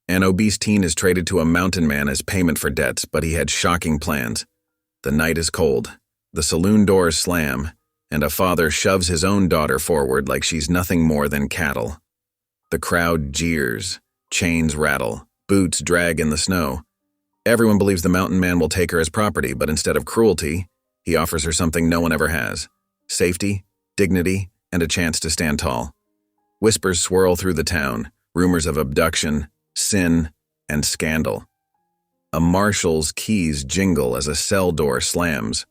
An obese teen is traded to a mountain man as payment for debts, but he had shocking plans. The night is cold. The saloon doors slam, and a father shoves his own daughter forward like she's nothing more than cattle. The crowd jeers, chains rattle, boots drag in the snow. Everyone believes the mountain man will take her as property, but instead of cruelty, he offers her something no one ever has: safety, dignity, and a chance to stand tall. Whispers swirl through the town, rumors of abduction, sin, and scandal. A marshal's keys jingle as a cell door slams.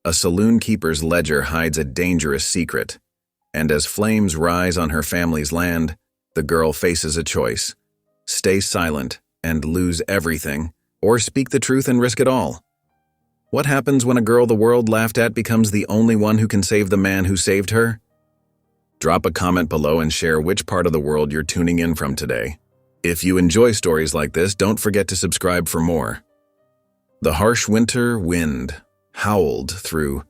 A saloon keeper's ledger hides a dangerous secret, and as flames rise on her family's land, the girl faces a choice: stay silent and lose everything, or speak the truth and risk it all. What happens when a girl the world laughed at becomes the only one who can save the man who saved her? Drop a comment below and share which part of the world you're tuning in from today. If you enjoy stories like this, don't forget to subscribe for more. The harsh winter wind howled through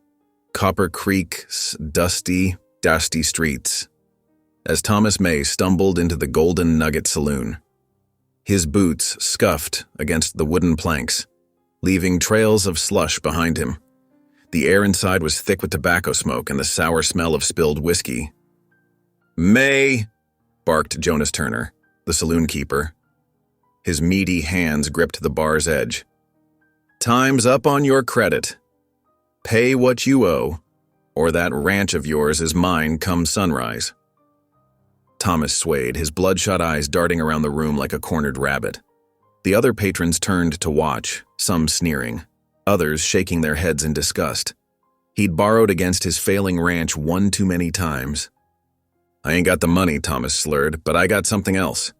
Copper Creek's dusty streets as Thomas May stumbled into the Golden Nugget Saloon. His boots scuffed against the wooden planks, leaving trails of slush behind him. The air inside was thick with tobacco smoke and the sour smell of spilled whiskey. "May!" barked Jonas Turner, the saloon keeper. His meaty hands gripped the bar's edge. "Time's up on your credit. Pay what you owe, or that ranch of yours is mine come sunrise." Thomas swayed, his bloodshot eyes darting around the room like a cornered rabbit. The other patrons turned to watch, some sneering, others shaking their heads in disgust. He'd borrowed against his failing ranch one too many times. "I ain't got the money," Thomas slurred, "but I got something else."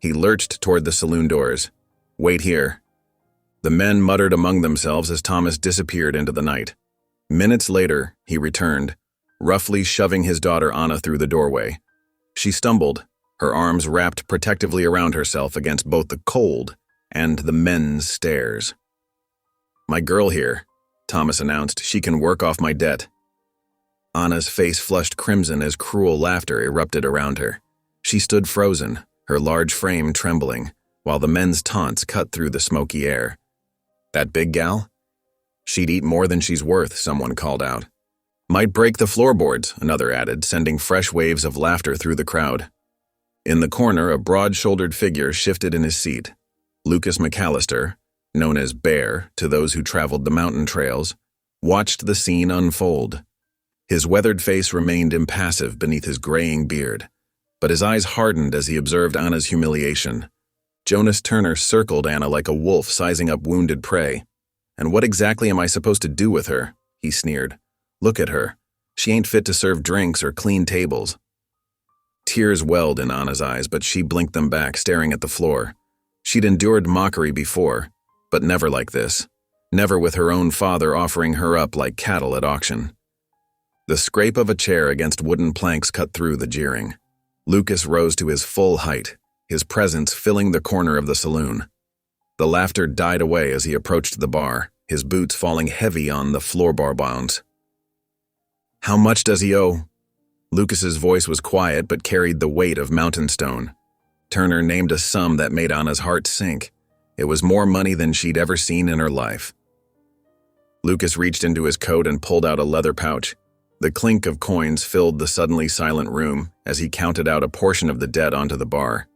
He lurched toward the saloon doors. "Wait here." The men muttered among themselves as Thomas disappeared into the night. Minutes later, he returned, roughly shoving his daughter Anna through the doorway. She stumbled, her arms wrapped protectively around herself against both the cold and the men's stares. "My girl here," Thomas announced. "She can work off my debt." Anna's face flushed crimson as cruel laughter erupted around her. She stood frozen, her large frame trembling, while the men's taunts cut through the smoky air. "That big gal? She'd eat more than she's worth," someone called out. "Might break the floorboards," another added, sending fresh waves of laughter through the crowd. In the corner, a broad-shouldered figure shifted in his seat. Lucas McAllister, known as Bear to those who traveled the mountain trails, watched the scene unfold. His weathered face remained impassive beneath his graying beard, but his eyes hardened as he observed Anna's humiliation. Jonas Turner circled Anna like a wolf sizing up wounded prey. "And what exactly am I supposed to do with her?" he sneered. "Look at her. She ain't fit to serve drinks or clean tables." Tears welled in Anna's eyes, but she blinked them back, staring at the floor. She'd endured mockery before, but never like this. Never with her own father offering her up like cattle at auction. The scrape of a chair against wooden planks cut through the jeering. Lucas rose to his full height, his presence filling the corner of the saloon. The laughter died away as he approached the bar, his boots falling heavy on the floorboard bounds. "How much does he owe?" Lucas's voice was quiet but carried the weight of mountain stone. Turner named a sum that made Anna's heart sink. It was more money than she'd ever seen in her life. Lucas reached into his coat and pulled out a leather pouch. The clink of coins filled the suddenly silent room as he counted out a portion of the debt onto the bar.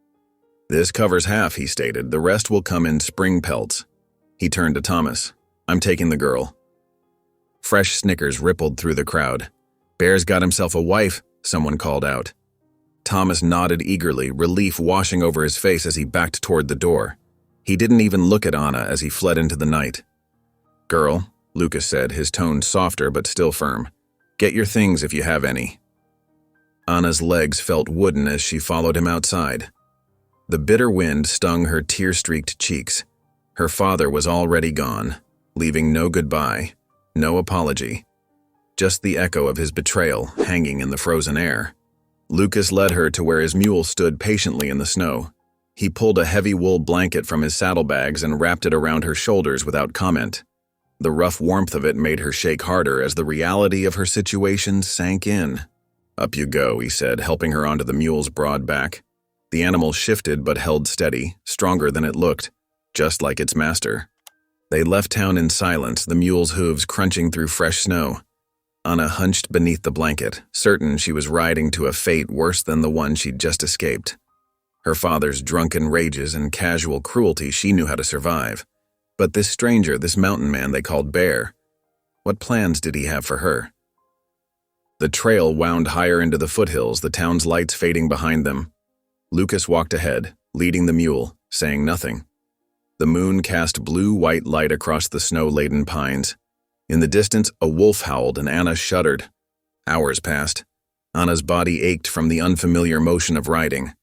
"This covers half," he stated. "The rest will come in spring pelts." He turned to Thomas. "I'm taking the girl." Fresh snickers rippled through the crowd. "Bear's got himself a wife," someone called out. Thomas nodded eagerly, relief washing over his face as he backed toward the door. He didn't even look at Anna as he fled into the night. "Girl," Lucas said, his tone softer but still firm, "get your things if you have any." Anna's legs felt wooden as she followed him outside. The bitter wind stung her tear-streaked cheeks. Her father was already gone, leaving no goodbye, no apology, just the echo of his betrayal hanging in the frozen air. Lucas led her to where his mule stood patiently in the snow. He pulled a heavy wool blanket from his saddlebags and wrapped it around her shoulders without comment. The rough warmth of it made her shake harder as the reality of her situation sank in. "Up you go," he said, helping her onto the mule's broad back. The animal shifted but held steady, stronger than it looked, just like its master. They left town in silence, the mule's hooves crunching through fresh snow. Anna hunched beneath the blanket, certain she was riding to a fate worse than the one she'd just escaped. Her father's drunken rages and casual cruelty she knew how to survive. But this stranger, this mountain man they called Bear, what plans did he have for her? The trail wound higher into the foothills, the town's lights fading behind them. Lucas walked ahead, leading the mule, saying nothing. The moon cast blue-white light across the snow-laden pines. In the distance, a wolf howled and Anna shuddered. Hours passed. Anna's body ached from the unfamiliar motion of riding.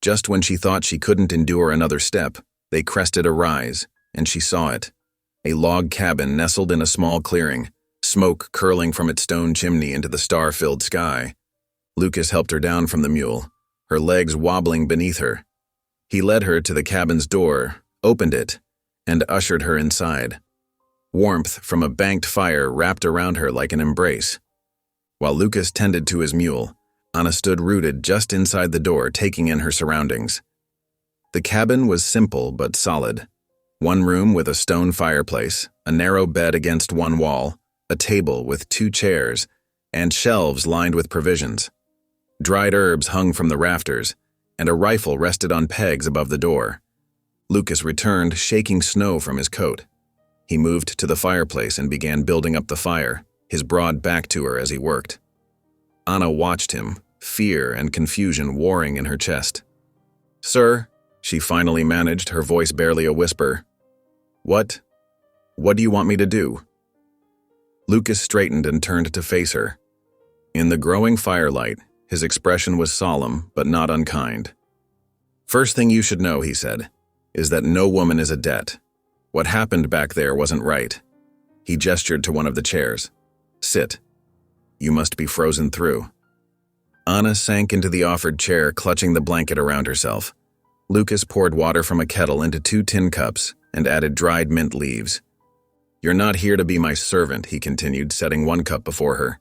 Just when she thought she couldn't endure another step, they crested a rise, and she saw it. A log cabin nestled in a small clearing, smoke curling from its stone chimney into the star-filled sky. Lucas helped her down from the mule, her legs wobbling beneath her. He led her to the cabin's door, opened it, and ushered her inside. Warmth from a banked fire wrapped around her like an embrace. While Lucas tended to his mule, Anna stood rooted just inside the door, taking in her surroundings. The cabin was simple but solid. One room with a stone fireplace, a narrow bed against one wall, a table with 2 chairs, and shelves lined with provisions. Dried herbs hung from the rafters, and a rifle rested on pegs above the door. Lucas returned, shaking snow from his coat. He moved to the fireplace and began building up the fire, his broad back to her as he worked. Anna watched him, fear and confusion warring in her chest. "Sir," she finally managed, her voice barely a whisper. What do you want me to do?" Lucas straightened and turned to face her. In the growing firelight, his expression was solemn but not unkind. "First thing you should know," he said, "is that no woman is a debt. What happened back there wasn't right." He gestured to one of the chairs. "Sit. You must be frozen through." Anna sank into the offered chair, clutching the blanket around herself. Lucas poured water from a kettle into 2 tin cups and added dried mint leaves. "You're not here to be my servant," he continued, setting 1 cup before her.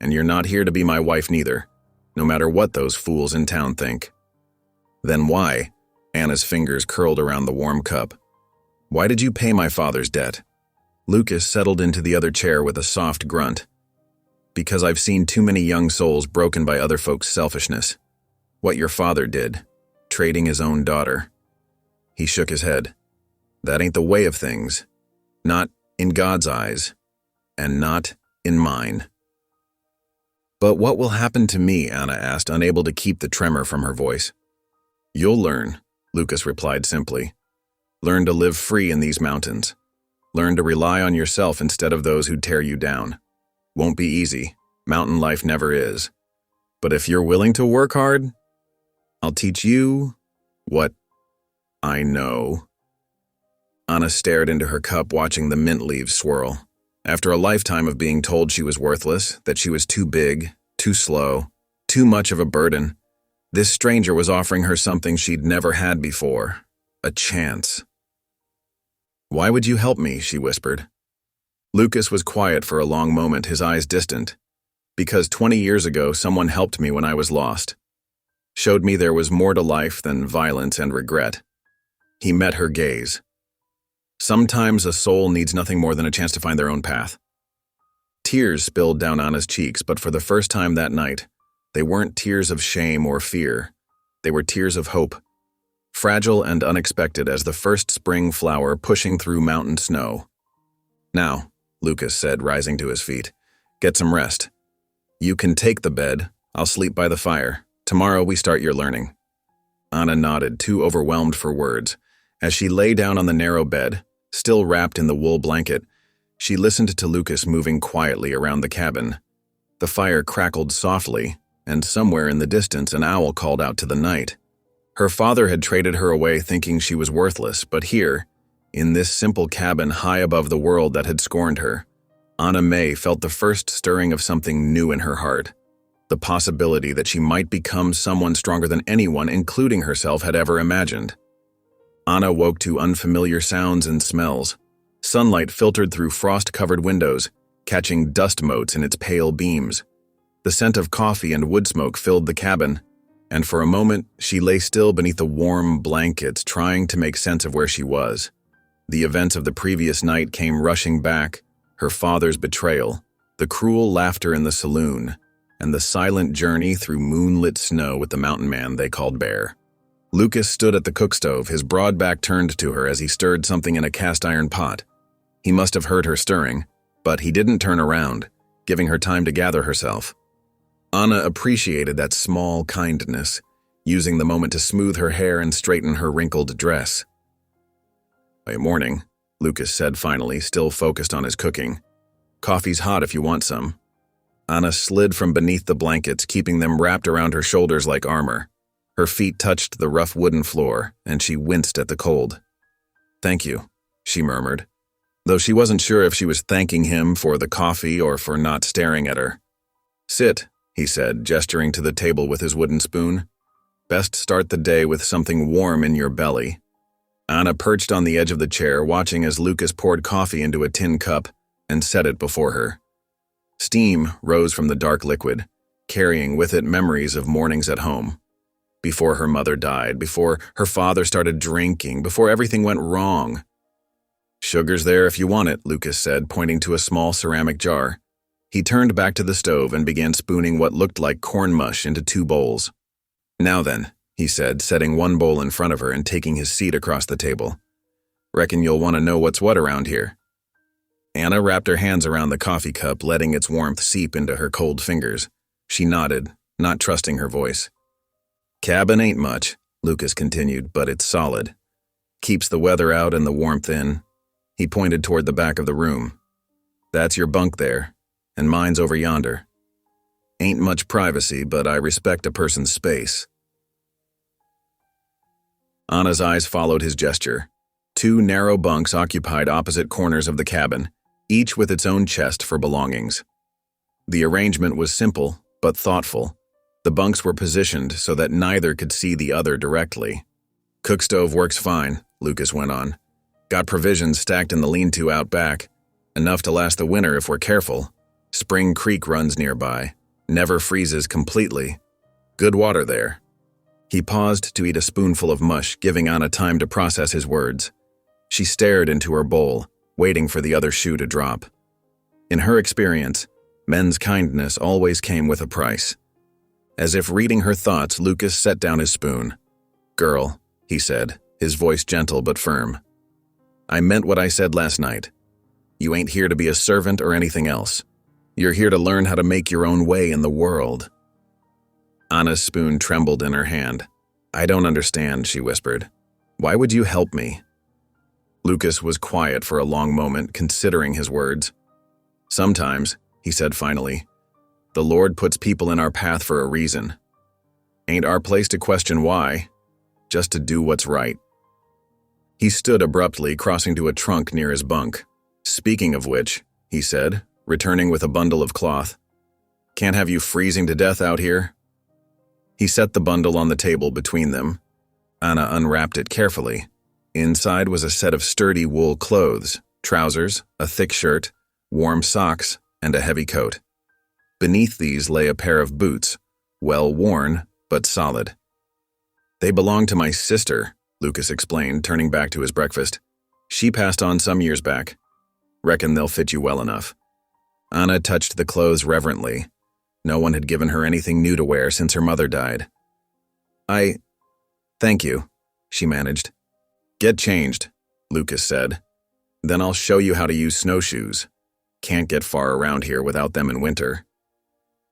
"And you're not here to be my wife neither, no matter what those fools in town think." "Then why?" Anna's fingers curled around the warm cup. "Why did you pay my father's debt?" Lucas settled into the other chair with a soft grunt. "Because I've seen too many young souls broken by other folks' selfishness. What your father did, trading his own daughter." He shook his head. "That ain't the way of things. Not in God's eyes, and not in mine." "But what will happen to me?" Anna asked, unable to keep the tremor from her voice. "You'll learn," Lucas replied simply. "Learn to live free in these mountains. Learn to rely on yourself instead of those who tear you down. Won't be easy. Mountain life never is. But if you're willing to work hard, I'll teach you what I know." Anna stared into her cup, watching the mint leaves swirl. After a lifetime of being told she was worthless, that she was too big, too slow, too much of a burden, this stranger was offering her something she'd never had before, a chance. "Why would you help me?" she whispered. Lucas was quiet for a long moment, his eyes distant. "Because 20 years ago, someone helped me when I was lost. Showed me there was more to life than violence and regret." He met her gaze. "Sometimes a soul needs nothing more than a chance to find their own path." Tears spilled down Anna's cheeks, but for the first time that night, they weren't tears of shame or fear. They were tears of hope, fragile and unexpected as the first spring flower pushing through mountain snow. "Now," Lucas said, rising to his feet, "get some rest. You can take the bed. I'll sleep by the fire. Tomorrow we start your learning." Anna nodded, too overwhelmed for words. As she lay down on the narrow bed, still wrapped in the wool blanket, she listened to Lucas moving quietly around the cabin. The fire crackled softly, and somewhere in the distance an owl called out to the night. Her father had traded her away thinking she was worthless, but here, in this simple cabin high above the world that had scorned her, Anna May felt the first stirring of something new in her heart. The possibility that she might become someone stronger than anyone, including herself, had ever imagined. Anna woke to unfamiliar sounds and smells. Sunlight filtered through frost-covered windows, catching dust motes in its pale beams. The scent of coffee and wood smoke filled the cabin. and for a moment she lay still beneath the warm blankets, trying to make sense of where she was. The events of the previous night came rushing back, her father's betrayal, the cruel laughter in the saloon, and the silent journey through moonlit snow with the mountain man they called Bear. Lucas stood at the cook stove, his broad back turned to her as he stirred something in a cast-iron pot. He must have heard her stirring, but he didn't turn around, giving her time to gather herself. Anna appreciated that small kindness, using the moment to smooth her hair and straighten her wrinkled dress. "Morning," Lucas said finally, still focused on his cooking. "Coffee's hot if you want some." Anna slid from beneath the blankets, keeping them wrapped around her shoulders like armor. Her feet touched the rough wooden floor, and she winced at the cold. "Thank you," she murmured, though she wasn't sure if she was thanking him for the coffee or for not staring at her. "Sit," he said, gesturing to the table with his wooden spoon. "Best start the day with something warm in your belly." Anna perched on the edge of the chair, watching as Lucas poured coffee into a tin cup and set it before her. Steam rose from the dark liquid, carrying with it memories of mornings at home. Before her mother died, before her father started drinking, before everything went wrong. "Sugar's there if you want it," Lucas said, pointing to a small ceramic jar. He turned back to the stove and began spooning what looked like corn mush into 2 bowls. "Now then," he said, setting one bowl in front of her and taking his seat across the table. "Reckon you'll want to know what's what around here." Anna wrapped her hands around the coffee cup, letting its warmth seep into her cold fingers. She nodded, not trusting her voice. "Cabin ain't much," Lucas continued, "but it's solid. Keeps the weather out and the warmth in." He pointed toward the back of the room. "That's your bunk there, and mine's over yonder. Ain't much privacy, but I respect a person's space." Anna's eyes followed his gesture. 2 narrow bunks occupied opposite corners of the cabin, each with its own chest for belongings. The arrangement was simple, but thoughtful. The bunks were positioned so that neither could see the other directly. "Cook stove works fine," Lucas went on. "Got provisions stacked in the lean-to out back. Enough to last the winter if we're careful. Spring Creek runs nearby. Never freezes completely. Good water there." He paused to eat a spoonful of mush, giving Anna time to process his words. She stared into her bowl, waiting for the other shoe to drop. In her experience, men's kindness always came with a price. As if reading her thoughts, Lucas set down his spoon. "Girl," he said, his voice gentle but firm. "I meant what I said last night. You ain't here to be a servant or anything else. You're here to learn how to make your own way in the world." Anna's spoon trembled in her hand. "I don't understand," she whispered. "Why would you help me?" Lucas was quiet for a long moment, considering his words. "Sometimes," he said finally, "the Lord puts people in our path for a reason. Ain't our place to question why, just to do what's right." He stood abruptly, crossing to a trunk near his bunk. "Speaking of which," he said, returning with a bundle of cloth, "can't have you freezing to death out here." He set the bundle on the table between them. Anna unwrapped it carefully. Inside was a set of sturdy wool clothes, trousers, a thick shirt, warm socks, and a heavy coat. Beneath these lay a pair of boots, well worn, but solid. "They belong to my sister," Lucas explained, turning back to his breakfast. "She passed on some years back. Reckon they'll fit you well enough." Anna touched the clothes reverently. No one had given her anything new to wear since her mother died. Thank you," she managed. "Get changed," Lucas said. "Then I'll show you how to use snowshoes. Can't get far around here without them in winter."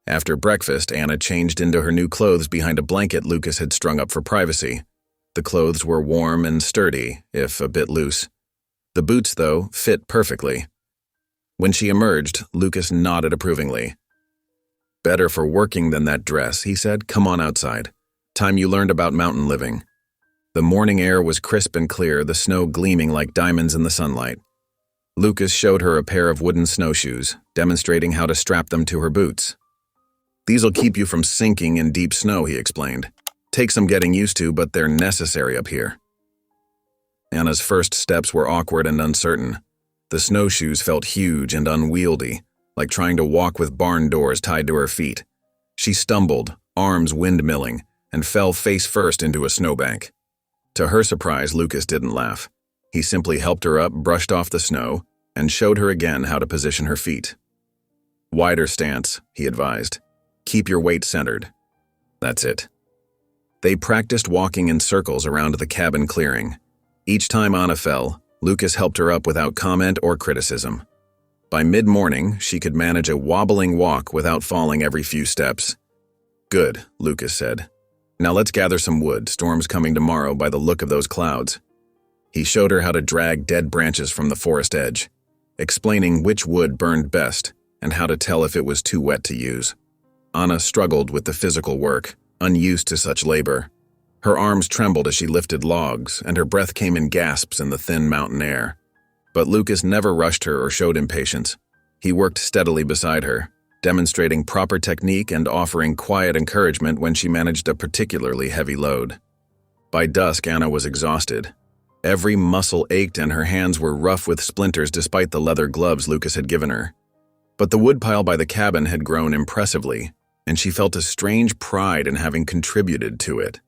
After breakfast, Anna changed into her new clothes behind a blanket Lucas had strung up for privacy. The clothes were warm and sturdy, if a bit loose. The boots, though, fit perfectly. When she emerged, Lucas nodded approvingly. "Better for working than that dress," he said. "Come on outside. Time you learned about mountain living." The morning air was crisp and clear, the snow gleaming like diamonds in the sunlight. Lucas showed her a pair of wooden snowshoes, demonstrating how to strap them to her boots. "These'll keep you from sinking in deep snow," he explained. "Take some getting used to, but they're necessary up here." Anna's first steps were awkward and uncertain. The snowshoes felt huge and unwieldy, like trying to walk with barn doors tied to her feet. She stumbled, arms windmilling, and fell face first into a snowbank. To her surprise, Lucas didn't laugh. He simply helped her up, brushed off the snow, and showed her again how to position her feet. "Wider stance," he advised. "Keep your weight centered." That's it. They practiced walking in circles around the cabin clearing. Each time Anna fell, Lucas helped her up without comment or criticism. By mid-morning, she could manage a wobbling walk without falling every few steps. "Good," Lucas said. "Now let's gather some wood. Storm's coming tomorrow by the look of those clouds." He showed her how to drag dead branches from the forest edge, explaining which wood burned best and how to tell if it was too wet to use. Anna struggled with the physical work, unused to such labor. Her arms trembled as she lifted logs, and her breath came in gasps in the thin mountain air. But Lucas never rushed her or showed impatience. He worked steadily beside her, demonstrating proper technique and offering quiet encouragement when she managed a particularly heavy load. By dusk, Anna was exhausted. Every muscle ached and her hands were rough with splinters despite the leather gloves Lucas had given her. But the woodpile by the cabin had grown impressively, and she felt a strange pride in having contributed to it.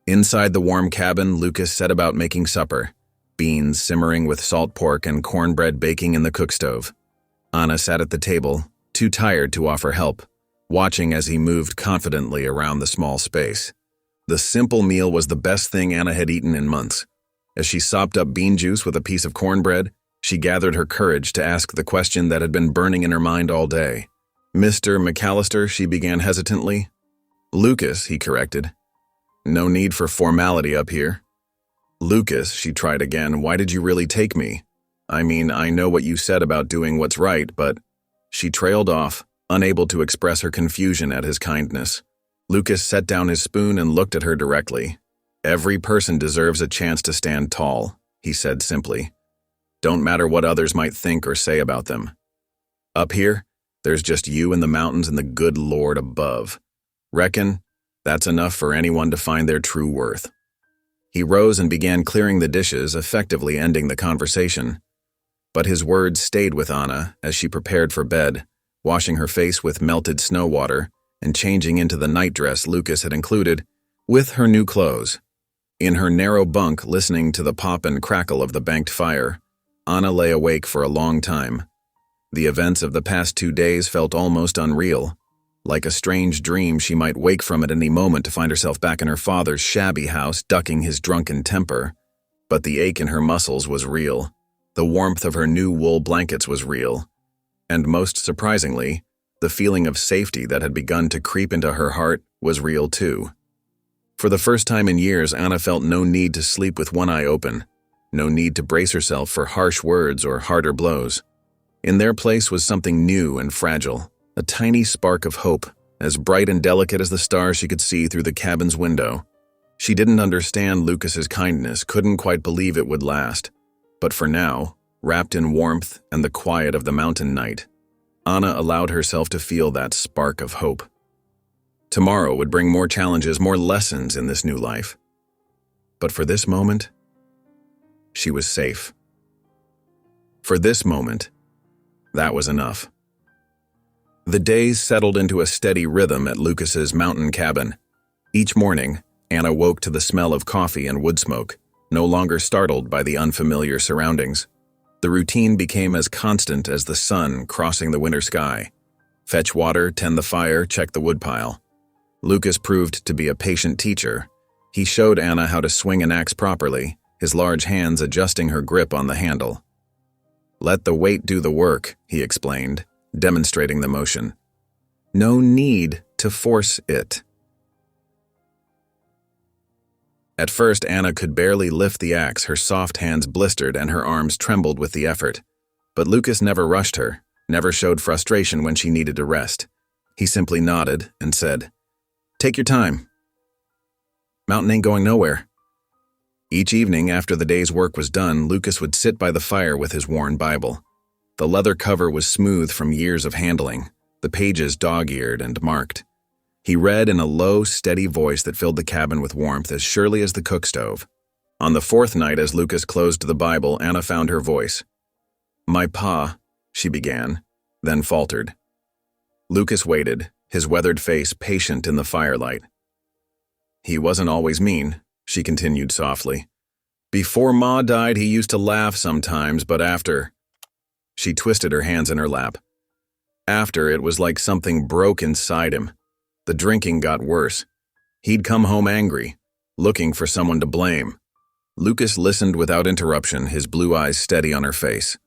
Inside the warm cabin, Lucas set about making supper, beans simmering with salt pork and cornbread baking in the cookstove. Anna sat at the table, too tired to offer help, watching as he moved confidently around the small space. The simple meal was the best thing Anna had eaten in months. As she sopped up bean juice with a piece of cornbread, she gathered her courage to ask the question that had been burning in her mind all day. "Mr. McAllister," she began hesitantly. "Lucas," he corrected. "No need for formality up here." "Lucas," she tried again, "why did you really take me? I mean, I know what you said about doing what's right, but—" She trailed off, unable to express her confusion at his kindness. Lucas set down his spoon and looked at her directly. "Every person deserves a chance to stand tall," he said simply. "Don't matter what others might think or say about them. Up here, there's just you and the mountains and the good Lord above. Reckon that's enough for anyone to find their true worth." He rose and began clearing the dishes, effectively ending the conversation. But his words stayed with Anna as she prepared for bed, washing her face with melted snow water and changing into the nightdress Lucas had included with her new clothes. In her narrow bunk, listening to the pop and crackle of the banked fire, Anna lay awake for a long time. The events of the past 2 days felt almost unreal. Like a strange dream, she might wake from at any moment to find herself back in her father's shabby house, ducking his drunken temper. But the ache in her muscles was real. The warmth of her new wool blankets was real. And most surprisingly, the feeling of safety that had begun to creep into her heart was real too. For the first time in years, Anna felt no need to sleep with one eye open, no need to brace herself for harsh words or harder blows. In their place was something new and fragile, a tiny spark of hope, as bright and delicate as the stars she could see through the cabin's window. She didn't understand Lucas's kindness, couldn't quite believe it would last. But for now, wrapped in warmth and the quiet of the mountain night, Anna allowed herself to feel that spark of hope. Tomorrow would bring more challenges, more lessons in this new life. But for this moment, she was safe. For this moment, that was enough. The days settled into a steady rhythm at Lucas's mountain cabin. Each morning, Anna woke to the smell of coffee and wood smoke, no longer startled by the unfamiliar surroundings. The routine became as constant as the sun crossing the winter sky. Fetch water, tend the fire, check the woodpile. Lucas proved to be a patient teacher. He showed Anna how to swing an axe properly, his large hands adjusting her grip on the handle. "Let the weight do the work," he explained, demonstrating the motion. "No need to force it." At first, Anna could barely lift the axe, her soft hands blistered and her arms trembled with the effort. But Lucas never rushed her, never showed frustration when she needed to rest. He simply nodded and said, "Take your time. Mountain ain't going nowhere." Each evening after the day's work was done, Lucas would sit by the fire with his worn Bible. The leather cover was smooth from years of handling, the pages dog-eared and marked. He read in a low, steady voice that filled the cabin with warmth as surely as the cook stove. On the fourth night, as Lucas closed the Bible, Anna found her voice. "My pa," she began, then faltered. Lucas waited, his weathered face patient in the firelight. He wasn't always mean, she continued softly. Before Ma died, he used to laugh sometimes, but after... She twisted her hands in her lap. After, it was like something broke inside him. The drinking got worse. He'd come home angry, looking for someone to blame. Lucas listened without interruption, his blue eyes steady on her face.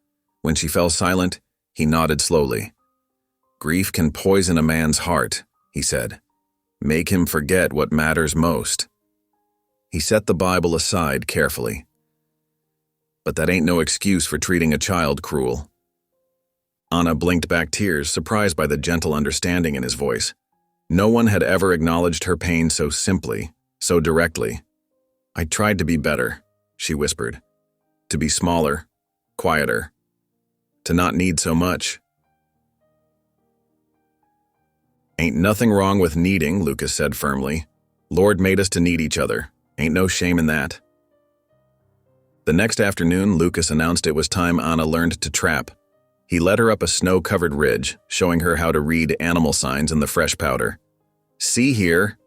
When she fell silent, he nodded slowly. Grief can poison a man's heart, he said. Make him forget what matters most. He set the Bible aside carefully. But that ain't no excuse for treating a child cruel. Anna blinked back tears, surprised by the gentle understanding in his voice. No one had ever acknowledged her pain so simply, so directly. I tried to be better, she whispered. To be smaller, quieter. To not need so much. Ain't nothing wrong with needing, Lucas said firmly. Lord made us to need each other. Ain't no shame in that. The next afternoon, Lucas announced it was time Anna learned to trap. He led her up a snow-covered ridge, showing her how to read animal signs in the fresh powder. See here,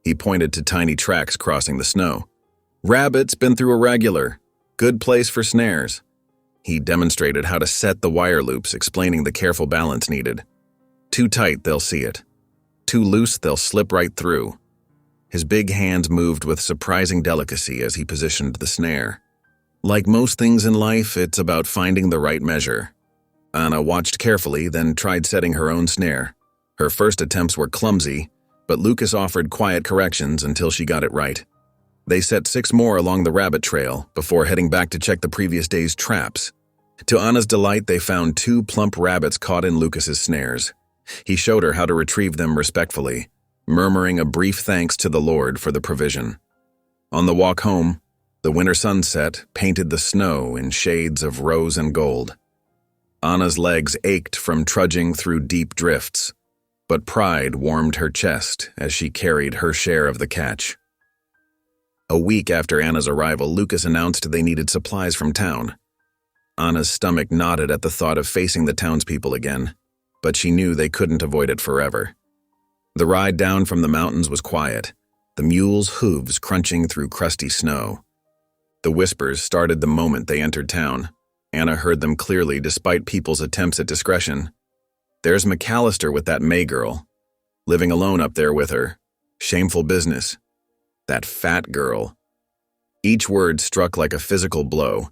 he pointed to tiny tracks crossing the snow. Rabbit's been through a regular. Good place for snares. He demonstrated how to set the wire loops, explaining the careful balance needed. Too tight, they'll see it. Too loose, they'll slip right through. His big hands moved with surprising delicacy as he positioned the snare. Like most things in life, it's about finding the right measure. Anna watched carefully, then tried setting her own snare. Her first attempts were clumsy, but Lucas offered quiet corrections until she got it right. They set 6 more along the rabbit trail before heading back to check the previous day's traps. To Anna's delight, they found 2 plump rabbits caught in Lucas's snares. He showed her how to retrieve them respectfully, murmuring a brief thanks to the Lord for the provision. On the walk home, the winter sunset painted the snow in shades of rose and gold. Anna's legs ached from trudging through deep drifts, but pride warmed her chest as she carried her share of the catch. A week after Anna's arrival, Lucas announced they needed supplies from town. Anna's stomach knotted at the thought of facing the townspeople again, but she knew they couldn't avoid it forever. The ride down from the mountains was quiet, the mules' hooves crunching through crusty snow. The whispers started the moment they entered town. Anna heard them clearly despite people's attempts at discretion. There's McAllister with that May girl. Living alone up there with her. Shameful business. That fat girl. Each word struck like a physical blow.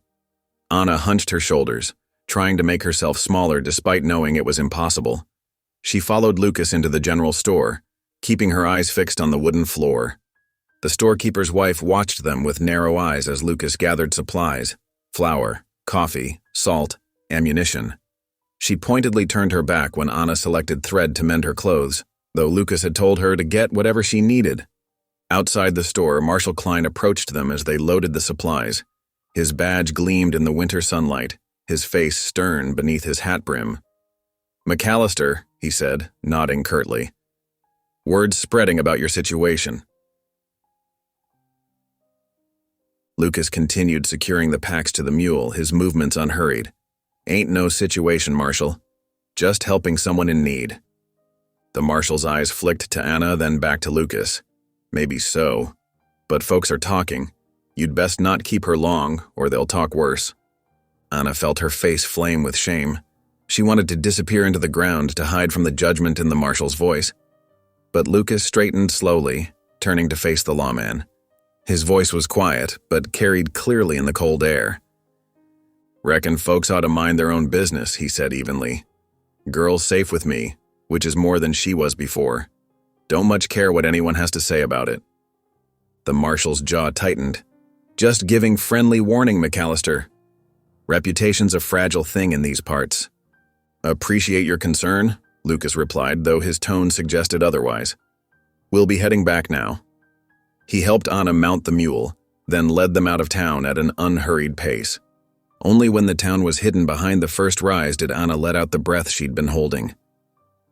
Anna hunched her shoulders, trying to make herself smaller despite knowing it was impossible. She followed Lucas into the general store, keeping her eyes fixed on the wooden floor. The storekeeper's wife watched them with narrow eyes as Lucas gathered supplies, flour, coffee, salt, ammunition. She pointedly turned her back when Anna selected thread to mend her clothes, though Lucas had told her to get whatever she needed. Outside the store, Marshal Klein approached them as they loaded the supplies. His badge gleamed in the winter sunlight, his face stern beneath his hat brim. McAllister, he said, nodding curtly. Word's spreading about your situation. Lucas continued securing the packs to the mule, his movements unhurried. Ain't no situation, Marshal. Just helping someone in need. The Marshal's eyes flicked to Anna, then back to Lucas. Maybe so. But folks are talking. You'd best not keep her long, or they'll talk worse. Anna felt her face flame with shame. She wanted to disappear into the ground to hide from the judgment in the Marshal's voice. But Lucas straightened slowly, turning to face the lawman. His voice was quiet, but carried clearly in the cold air. Reckon folks ought to mind their own business, he said evenly. Girl's safe with me, which is more than she was before. Don't much care what anyone has to say about it. The Marshal's jaw tightened. Just giving friendly warning, McAllister. Reputation's a fragile thing in these parts. Appreciate your concern, Lucas replied, though his tone suggested otherwise. We'll be heading back now. He helped Anna mount the mule, then led them out of town at an unhurried pace. Only when the town was hidden behind the first rise did Anna let out the breath she'd been holding.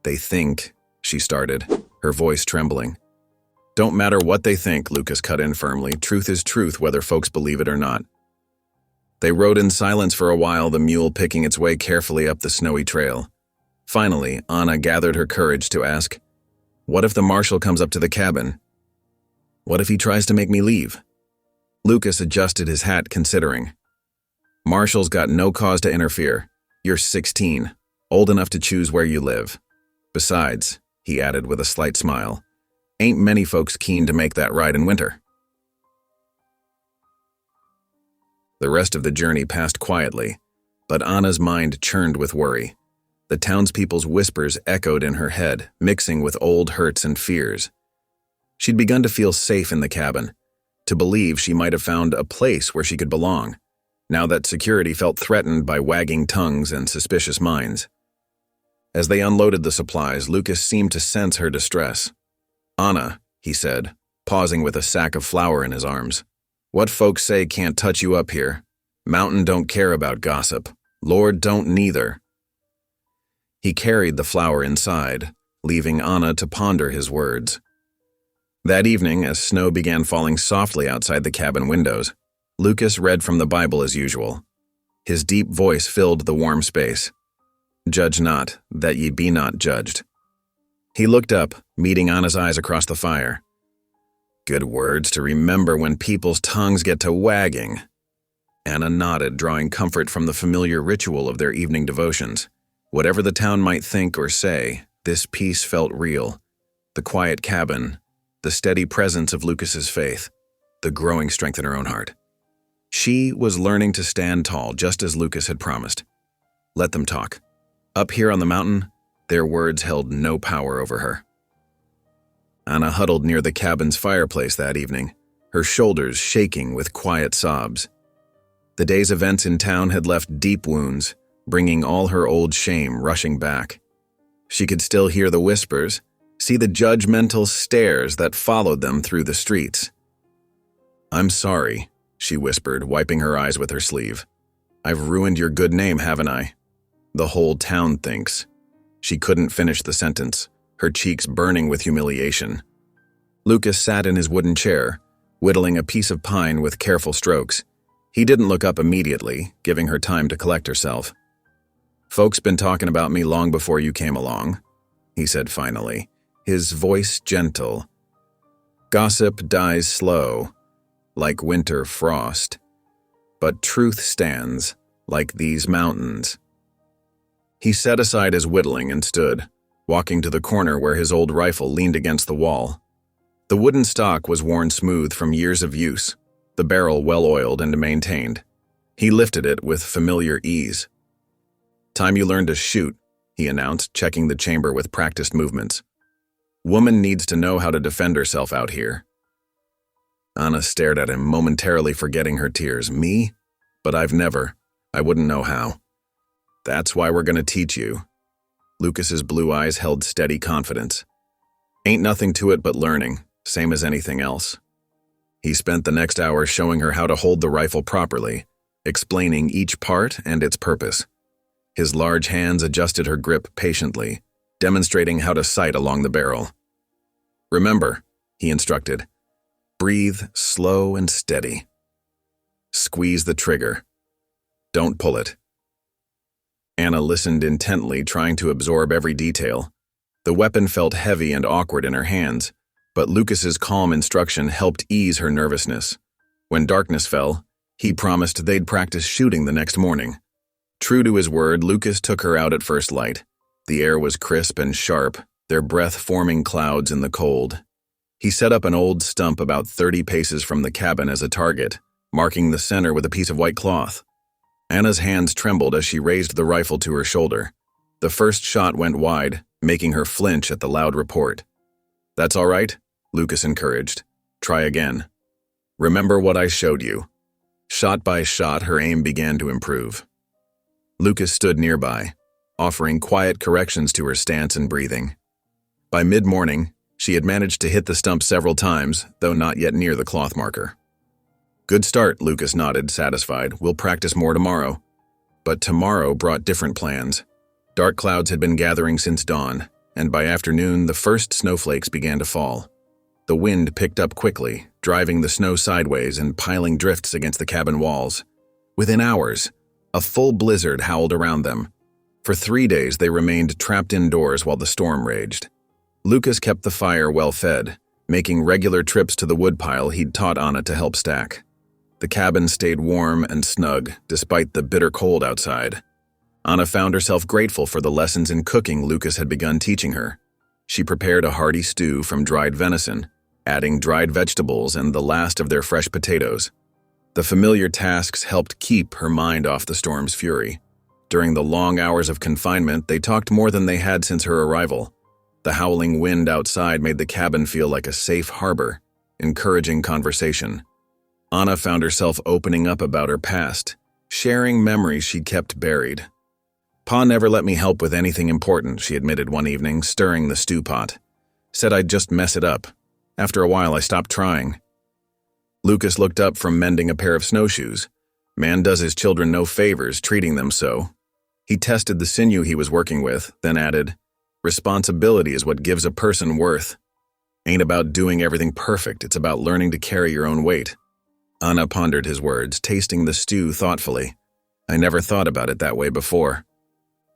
They think, she started, her voice trembling. Don't matter what they think, Lucas cut in firmly. Truth is truth, whether folks believe it or not. They rode in silence for a while, the mule picking its way carefully up the snowy trail. Finally, Anna gathered her courage to ask, What if the Marshal comes up to the cabin? What if he tries to make me leave? Lucas adjusted his hat, considering. Marshall's got no cause to interfere. You're 16, old enough to choose where you live. Besides, he added with a slight smile, ain't many folks keen to make that ride in winter. The rest of the journey passed quietly, but Anna's mind churned with worry. The townspeople's whispers echoed in her head, mixing with old hurts and fears. She'd begun to feel safe in the cabin, to believe she might have found a place where she could belong, now that security felt threatened by wagging tongues and suspicious minds. As they unloaded the supplies, Lucas seemed to sense her distress. "Anna," he said, pausing with a sack of flour in his arms. "What folks say can't touch you up here. Mountain don't care about gossip. Lord don't neither." He carried the flour inside, leaving Anna to ponder his words. That evening, as snow began falling softly outside the cabin windows, Lucas read from the Bible as usual. His deep voice filled the warm space. "Judge not, that ye be not judged." He looked up, meeting Anna's eyes across the fire. Good words to remember when people's tongues get to wagging. Anna nodded, drawing comfort from the familiar ritual of their evening devotions. Whatever the town might think or say, this peace felt real. The quiet cabin, the steady presence of Lucas's faith, the growing strength in her own heart. She was learning to stand tall, just as Lucas had promised. Let them talk. Up here on the mountain, their words held no power over her. Anna huddled near the cabin's fireplace that evening, her shoulders shaking with quiet sobs. The day's events in town had left deep wounds, bringing all her old shame rushing back. She could still hear the whispers, see the judgmental stares that followed them through the streets. "I'm sorry," she whispered, wiping her eyes with her sleeve. "I've ruined your good name, haven't I? The whole town thinks." She couldn't finish the sentence, her cheeks burning with humiliation. Lucas sat in his wooden chair, whittling a piece of pine with careful strokes. He didn't look up immediately, giving her time to collect herself. "Folks been talking about me long before you came along," he said finally, his voice gentle. "Gossip dies slow, like winter frost, but truth stands like these mountains." He set aside his whittling and stood, walking to the corner where his old rifle leaned against the wall. The wooden stock was worn smooth from years of use, the barrel well-oiled and maintained. He lifted it with familiar ease. "Time you learn to shoot," he announced, checking the chamber with practiced movements. "Woman needs to know how to defend herself out here." Anna stared at him, momentarily forgetting her tears. "Me? But I've never. I wouldn't know how." "That's why we're going to teach you." Lucas's blue eyes held steady confidence. "Ain't nothing to it but learning, same as anything else." He spent the next hour showing her how to hold the rifle properly, explaining each part and its purpose. His large hands adjusted her grip patiently, demonstrating how to sight along the barrel. "Remember," he instructed, "breathe slow and steady. Squeeze the trigger. Don't pull it." Anna listened intently, trying to absorb every detail. The weapon felt heavy and awkward in her hands, but Lucas's calm instruction helped ease her nervousness. When darkness fell, he promised they'd practice shooting the next morning. True to his word, Lucas took her out at first light. The air was crisp and sharp, their breath forming clouds in the cold. He set up an old stump about 30 paces from the cabin as a target, marking the center with a piece of white cloth. Anna's hands trembled as she raised the rifle to her shoulder. The first shot went wide, making her flinch at the loud report. "That's all right," Lucas encouraged. "Try again. Remember what I showed you." Shot by shot, her aim began to improve. Lucas stood nearby, offering quiet corrections to her stance and breathing. By mid-morning, she had managed to hit the stump several times, though not yet near the cloth marker. "Good start," Lucas nodded, satisfied. "We'll practice more tomorrow." But tomorrow brought different plans. Dark clouds had been gathering since dawn, and by afternoon the first snowflakes began to fall. The wind picked up quickly, driving the snow sideways and piling drifts against the cabin walls. Within hours, a full blizzard howled around them. For 3 days they remained trapped indoors while the storm raged. Lucas kept the fire well fed, making regular trips to the woodpile he'd taught Anna to help stack. The cabin stayed warm and snug, despite the bitter cold outside. Anna found herself grateful for the lessons in cooking Lucas had begun teaching her. She prepared a hearty stew from dried venison, adding dried vegetables and the last of their fresh potatoes. The familiar tasks helped keep her mind off the storm's fury. During the long hours of confinement, they talked more than they had since her arrival. The howling wind outside made the cabin feel like a safe harbor, encouraging conversation. Anna found herself opening up about her past, sharing memories she'd kept buried. "Pa never let me help with anything important," she admitted one evening, stirring the stew pot. "Said I'd just mess it up. After a while, I stopped trying." Lucas looked up from mending a pair of snowshoes. Man does his children no favors, treating them so. He tested the sinew he was working with, then added, "Responsibility is what gives a person worth. Ain't about doing everything perfect, it's about learning to carry your own weight." Anna pondered his words, tasting the stew thoughtfully. "I never thought about it that way before."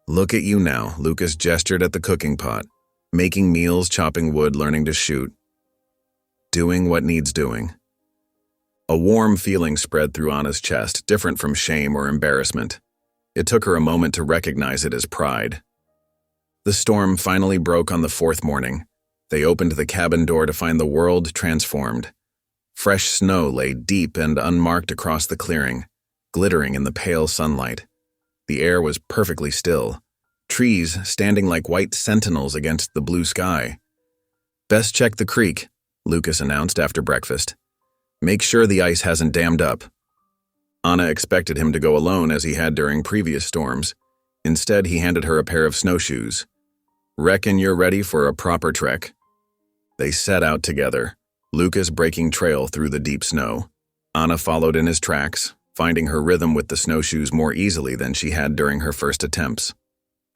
"Look at you now," Lucas gestured at the cooking pot. "Making meals, chopping wood, learning to shoot. Doing what needs doing." A warm feeling spread through Anna's chest, different from shame or embarrassment. It took her a moment to recognize it as pride. The storm finally broke on the fourth morning. They opened the cabin door to find the world transformed. Fresh snow lay deep and unmarked across the clearing, glittering in the pale sunlight. The air was perfectly still, trees standing like white sentinels against the blue sky. "Best check the creek," Lucas announced after breakfast. "Make sure the ice hasn't dammed up." Anna expected him to go alone as he had during previous storms. Instead, he handed her a pair of snowshoes. "Reckon you're ready for a proper trek." They set out together, Lucas breaking trail through the deep snow. Anna followed in his tracks, finding her rhythm with the snowshoes more easily than she had during her first attempts.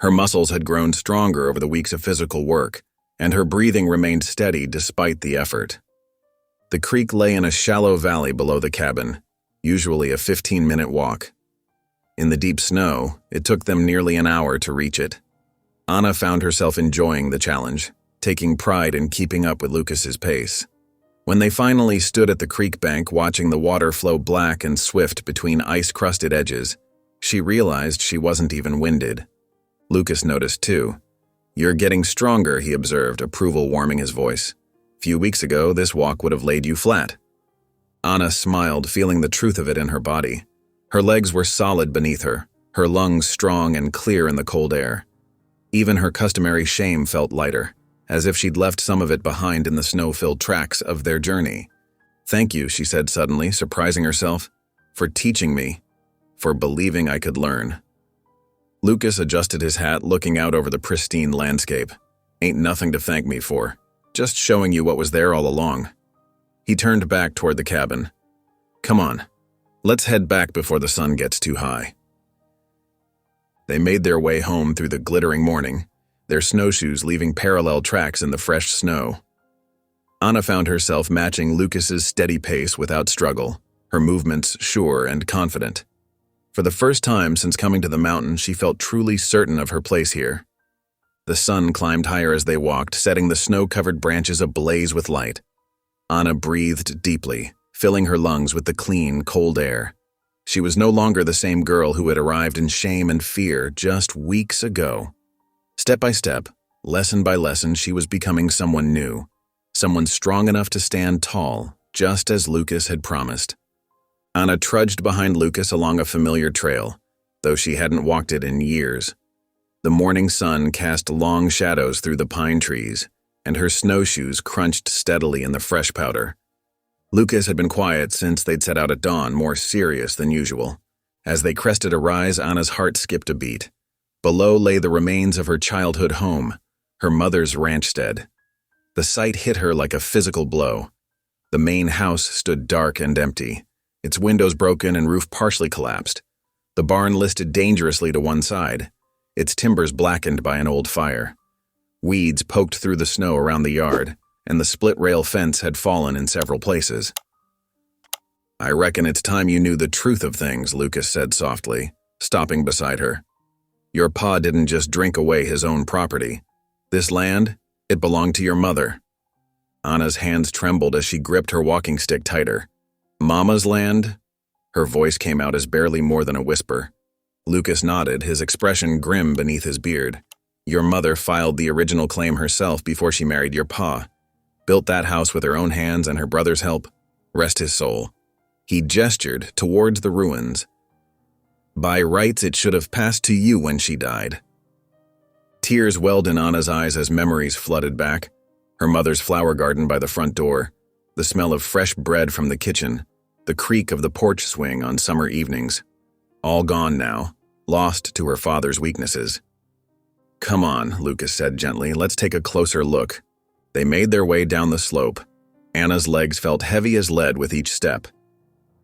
Her muscles had grown stronger over the weeks of physical work, and her breathing remained steady despite the effort. The creek lay in a shallow valley below the cabin, usually a 15-minute walk. In the deep snow, it took them nearly an hour to reach it. Anna found herself enjoying the challenge, taking pride in keeping up with Lucas's pace. When they finally stood at the creek bank watching the water flow black and swift between ice-crusted edges, she realized she wasn't even winded. Lucas noticed too. "You're getting stronger," he observed, approval warming his voice. "Few weeks ago, this walk would have laid you flat." Anna smiled, feeling the truth of it in her body. Her legs were solid beneath her, her lungs strong and clear in the cold air. Even her customary shame felt lighter, as if she'd left some of it behind in the snow-filled tracks of their journey. "Thank you," she said suddenly, surprising herself, "for teaching me, for believing I could learn." Lucas adjusted his hat, looking out over the pristine landscape. "Ain't nothing to thank me for. Just showing you what was there all along." He turned back toward the cabin. "Come on, let's head back before the sun gets too high." They made their way home through the glittering morning, their snowshoes leaving parallel tracks in the fresh snow. Anna found herself matching Lucas's steady pace without struggle, her movements sure and confident. For the first time since coming to the mountain, she felt truly certain of her place here. The sun climbed higher as they walked, setting the snow-covered branches ablaze with light. Anna breathed deeply, filling her lungs with the clean, cold air. She was no longer the same girl who had arrived in shame and fear just weeks ago. Step by step, lesson by lesson, she was becoming someone new, someone strong enough to stand tall, just as Lucas had promised. Anna trudged behind Lucas along a familiar trail, though she hadn't walked it in years. The morning sun cast long shadows through the pine trees, and her snowshoes crunched steadily in the fresh powder. Lucas had been quiet since they'd set out at dawn, more serious than usual. As they crested a rise, Anna's heart skipped a beat. Below lay the remains of her childhood home, her mother's ranchstead. The sight hit her like a physical blow. The main house stood dark and empty, its windows broken and roof partially collapsed. The barn listed dangerously to one side, its timbers blackened by an old fire. Weeds poked through the snow around the yard, and the split-rail fence had fallen in several places. "I reckon it's time you knew the truth of things," Lucas said softly, stopping beside her. "Your pa didn't just drink away his own property. This land, it belonged to your mother." Anna's hands trembled as she gripped her walking stick tighter. Mama's land? Her voice came out as barely more than a whisper. Lucas nodded, his expression grim beneath his beard. Your mother filed the original claim herself before she married your pa. Built that house with her own hands and her brother's help. Rest his soul. He gestured towards the ruins. By rights, it should have passed to you when she died. Tears welled in Anna's eyes as memories flooded back. Her mother's flower garden by the front door, the smell of fresh bread from the kitchen, the creak of the porch swing on summer evenings. All gone now, lost to her father's weaknesses. Come on, Lucas said gently, let's take a closer look. They made their way down the slope. Anna's legs felt heavy as lead with each step.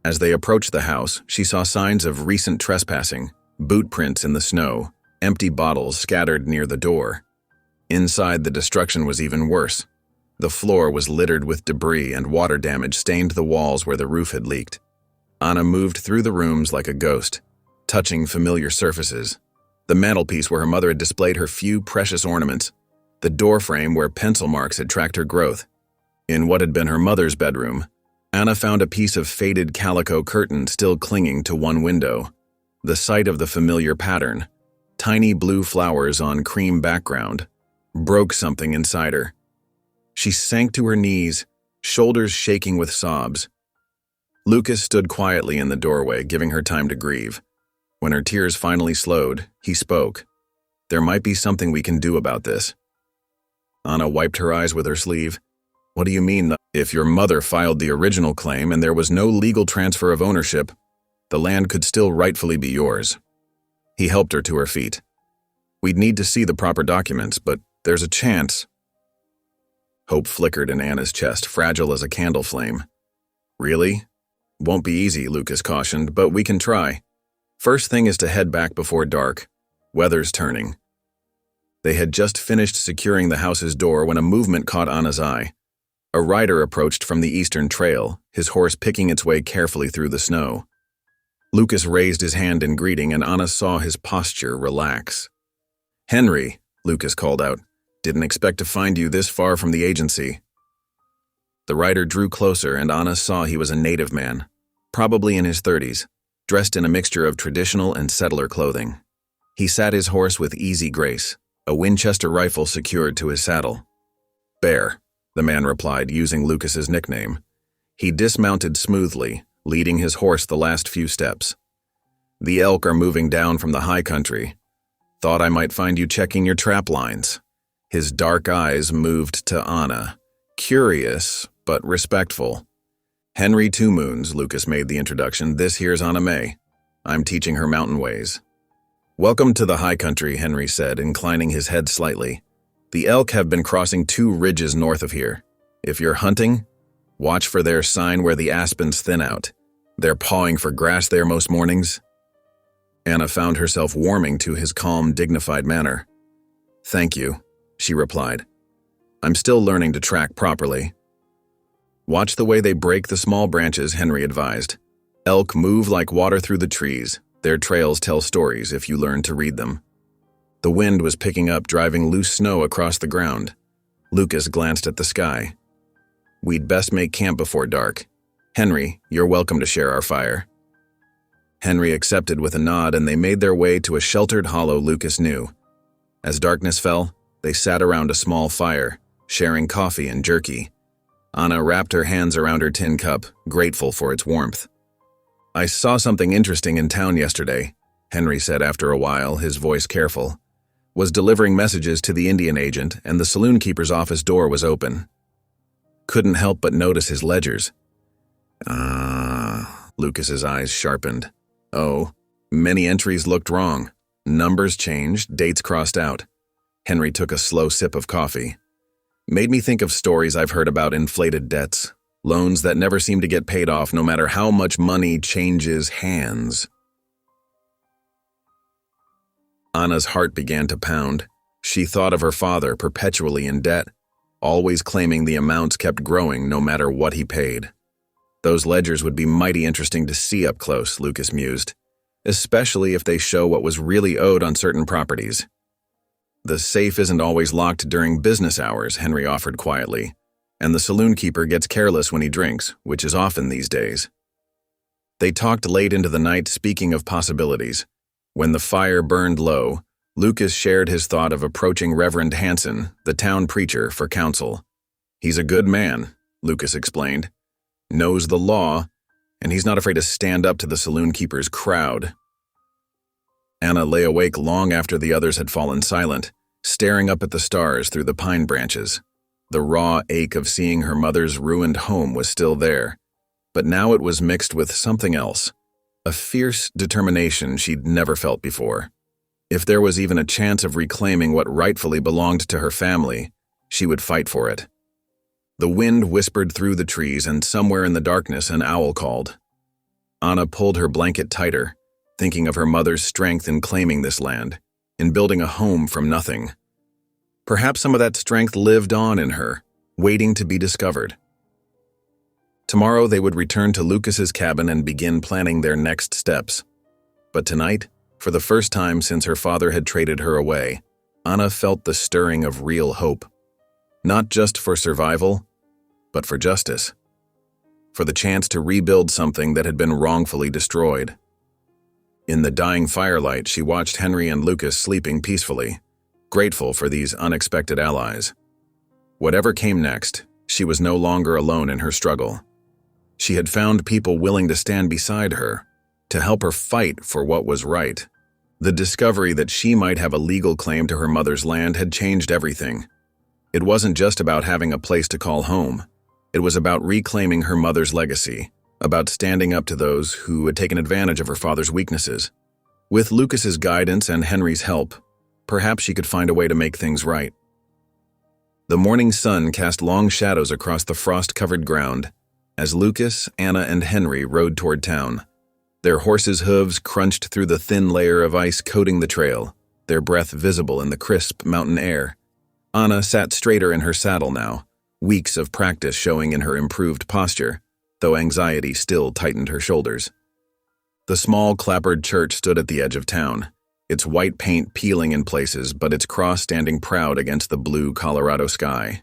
As they approached the house, she saw signs of recent trespassing, boot prints in the snow, empty bottles scattered near the door. Inside, the destruction was even worse. The floor was littered with debris and water damage stained the walls where the roof had leaked. Anna moved through the rooms like a ghost, touching familiar surfaces. The mantelpiece where her mother had displayed her few precious ornaments, the doorframe where pencil marks had tracked her growth. In what had been her mother's bedroom, Anna found a piece of faded calico curtain still clinging to one window. The sight of the familiar pattern, tiny blue flowers on cream background, broke something inside her. She sank to her knees, shoulders shaking with sobs. Lucas stood quietly in the doorway, giving her time to grieve. When her tears finally slowed, he spoke. There might be something we can do about this. Anna wiped her eyes with her sleeve. What do you mean? If your mother filed the original claim and there was no legal transfer of ownership, the land could still rightfully be yours. He helped her to her feet. We'd need to see the proper documents, but there's a chance. Hope flickered in Anna's chest, fragile as a candle flame. Really? Won't be easy, Lucas cautioned, but we can try. First thing is to head back before dark. Weather's turning. They had just finished securing the house's door when a movement caught Anna's eye. A rider approached from the eastern trail, his horse picking its way carefully through the snow. Lucas raised his hand in greeting, and Anna saw his posture relax. Henry, Lucas called out. Didn't expect to find you this far from the agency. The rider drew closer, and Anna saw he was a native man, probably in his 30s, dressed in a mixture of traditional and settler clothing. He sat his horse with easy grace, a Winchester rifle secured to his saddle. Bear, the man replied, using Lucas's nickname. He dismounted smoothly, leading his horse the last few steps. The elk are moving down from the high country. Thought I might find you checking your trap lines. His dark eyes moved to Anna, curious but respectful. Henry Two Moons, Lucas made the introduction. This here's Anna May. I'm teaching her mountain ways. Welcome to the high country, Henry said, inclining his head slightly. The elk have been crossing 2 ridges north of here. If you're hunting, watch for their sign where the aspens thin out. They're pawing for grass there most mornings. Anna found herself warming to his calm, dignified manner. Thank you, she replied. I'm still learning to track properly. Watch the way they break the small branches, Henry advised. Elk move like water through the trees. Their trails tell stories if you learn to read them. The wind was picking up, driving loose snow across the ground. Lucas glanced at the sky. We'd best make camp before dark. Henry, you're welcome to share our fire. Henry accepted with a nod, and they made their way to a sheltered hollow Lucas knew. As darkness fell, they sat around a small fire, sharing coffee and jerky. Anna wrapped her hands around her tin cup, grateful for its warmth. I saw something interesting in town yesterday, Henry said after a while, his voice careful. Was delivering messages to the Indian agent, and the saloon keeper's office door was open. Couldn't help but notice his ledgers. Lucas's eyes sharpened. Oh, many entries looked wrong. Numbers changed, dates crossed out. Henry took a slow sip of coffee. Made me think of stories I've heard about inflated debts, loans that never seem to get paid off no matter how much money changes hands. Anna's heart began to pound. She thought of her father perpetually in debt, always claiming the amounts kept growing no matter what he paid. Those ledgers would be mighty interesting to see up close, Lucas mused, especially if they show what was really owed on certain properties. The safe isn't always locked during business hours, Henry offered quietly. and the saloon keeper gets careless when he drinks, which is often these days. They talked late into the night, speaking of possibilities. When the fire burned low, Lucas shared his thought of approaching Reverend Hansen, the town preacher, for counsel. He's a good man, Lucas explained, knows the law, and he's not afraid to stand up to the saloon keeper's crowd. Anna lay awake long after the others had fallen silent, staring up at the stars through the pine branches. The raw ache of seeing her mother's ruined home was still there, but now it was mixed with something else, a fierce determination she'd never felt before. If there was even a chance of reclaiming what rightfully belonged to her family, she would fight for it. The wind whispered through the trees, and somewhere in the darkness an owl called. Anna pulled her blanket tighter, thinking of her mother's strength in claiming this land, in building a home from nothing. Perhaps some of that strength lived on in her, waiting to be discovered. Tomorrow they would return to Lucas's cabin and begin planning their next steps. But tonight, for the first time since her father had traded her away, Anna felt the stirring of real hope. Not just for survival, but for justice. For the chance to rebuild something that had been wrongfully destroyed. In the dying firelight, she watched Henry and Lucas sleeping peacefully, grateful for these unexpected allies. Whatever came next, she was no longer alone in her struggle. She had found people willing to stand beside her, to help her fight for what was right. The discovery that she might have a legal claim to her mother's land had changed everything. It wasn't just about having a place to call home. It was about reclaiming her mother's legacy, about standing up to those who had taken advantage of her father's weaknesses. With Lucas's guidance and Henry's help, perhaps she could find a way to make things right. The morning sun cast long shadows across the frost-covered ground as Lucas, Anna, and Henry rode toward town. Their horses' hooves crunched through the thin layer of ice coating the trail, their breath visible in the crisp mountain air. Anna sat straighter in her saddle now, weeks of practice showing in her improved posture, though anxiety still tightened her shoulders. The small clapboard church stood at the edge of town, its white paint peeling in places but its cross standing proud against the blue Colorado sky.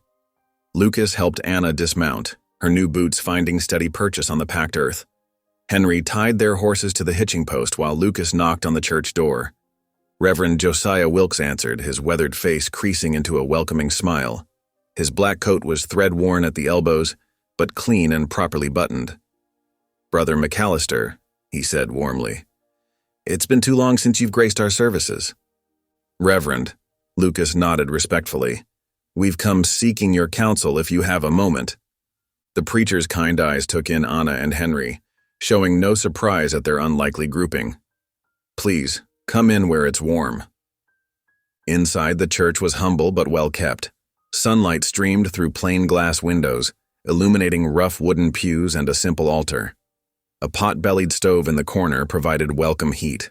Lucas helped Anna dismount, her new boots finding steady purchase on the packed earth. Henry tied their horses to the hitching post while Lucas knocked on the church door. Reverend Josiah Wilkes answered, his weathered face creasing into a welcoming smile. His black coat was thread-worn at the elbows, but clean and properly buttoned. "Brother McAllister," he said warmly, "it's been too long since you've graced our services." "Reverend," Lucas nodded respectfully, "we've come seeking your counsel if you have a moment." The preacher's kind eyes took in Anna and Henry, showing no surprise at their unlikely grouping. "Please, come in where it's warm." Inside, the church was humble but well kept. Sunlight streamed through plain glass windows, illuminating rough wooden pews and a simple altar. A pot-bellied stove in the corner provided welcome heat.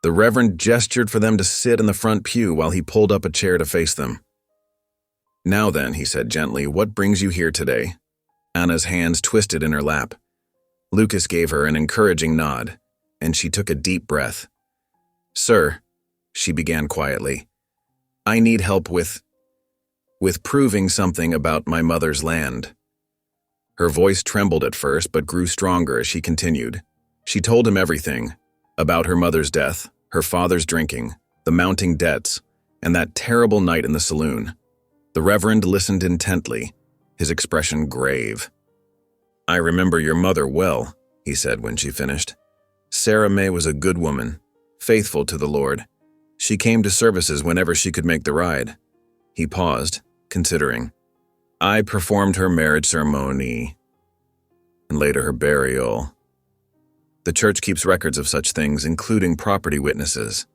The Reverend gestured for them to sit in the front pew while he pulled up a chair to face them. "Now then," he said gently, "what brings you here today?" Anna's hands twisted in her lap. Lucas gave her an encouraging nod, and she took a deep breath. "Sir," she began quietly, "I need help with proving something about my mother's land." Her voice trembled at first but grew stronger as she continued. She told him everything, about her mother's death, her father's drinking, the mounting debts, and that terrible night in the saloon. The Reverend listened intently, his expression grave. "I remember your mother well," he said when she finished. "Sarah May was a good woman, faithful to the Lord. She came to services whenever she could make the ride." He paused, considering. "I performed her marriage ceremony, and later her burial. The church keeps records of such things, including property witnesses."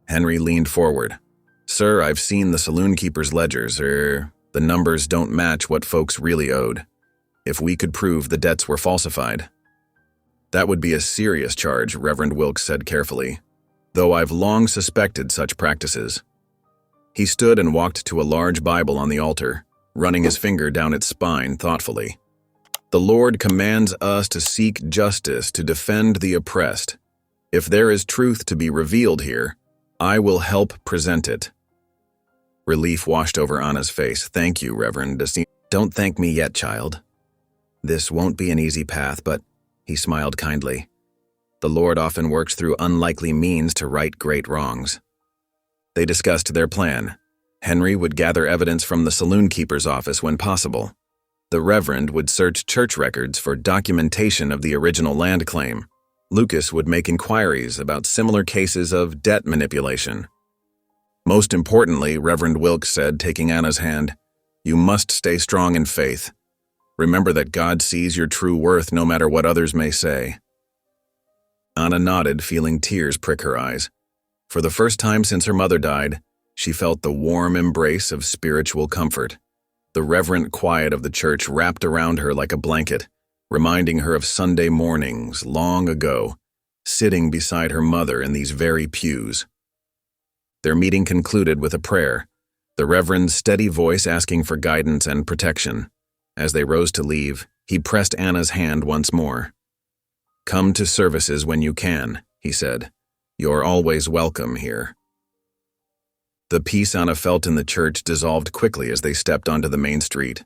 Henry leaned forward. "Sir, I've seen the saloon keeper's ledgers. The numbers don't match what folks really owed. If we could prove the debts were falsified." "That would be a serious charge," Reverend Wilkes said carefully, "though I've long suspected such practices." He stood and walked to a large Bible on the altar, running his finger down its spine thoughtfully. "The Lord commands us to seek justice, to defend the oppressed. If there is truth to be revealed here, I will help present it." Relief washed over Anna's face. "Thank you, Reverend." Don't thank me yet, child. This won't be an easy path, but he smiled kindly. The Lord often works through unlikely means to right great wrongs. They discussed their plan. Henry would gather evidence from the saloon keeper's office when possible. The Reverend would search church records for documentation of the original land claim. Lucas would make inquiries about similar cases of debt manipulation. Most importantly, Reverend Wilkes said, taking Anna's hand, "You must stay strong in faith. Remember that God sees your true worth no matter what others may say." Anna nodded, feeling tears prick her eyes. For the first time since her mother died, she felt the warm embrace of spiritual comfort. The reverent quiet of the church wrapped around her like a blanket, reminding her of Sunday mornings long ago, sitting beside her mother in these very pews. Their meeting concluded with a prayer, the Reverend's steady voice asking for guidance and protection. As they rose to leave, he pressed Anna's hand once more. "Come to services when you can," he said. "You're always welcome here." The peace Anna felt in the church dissolved quickly as they stepped onto the main street.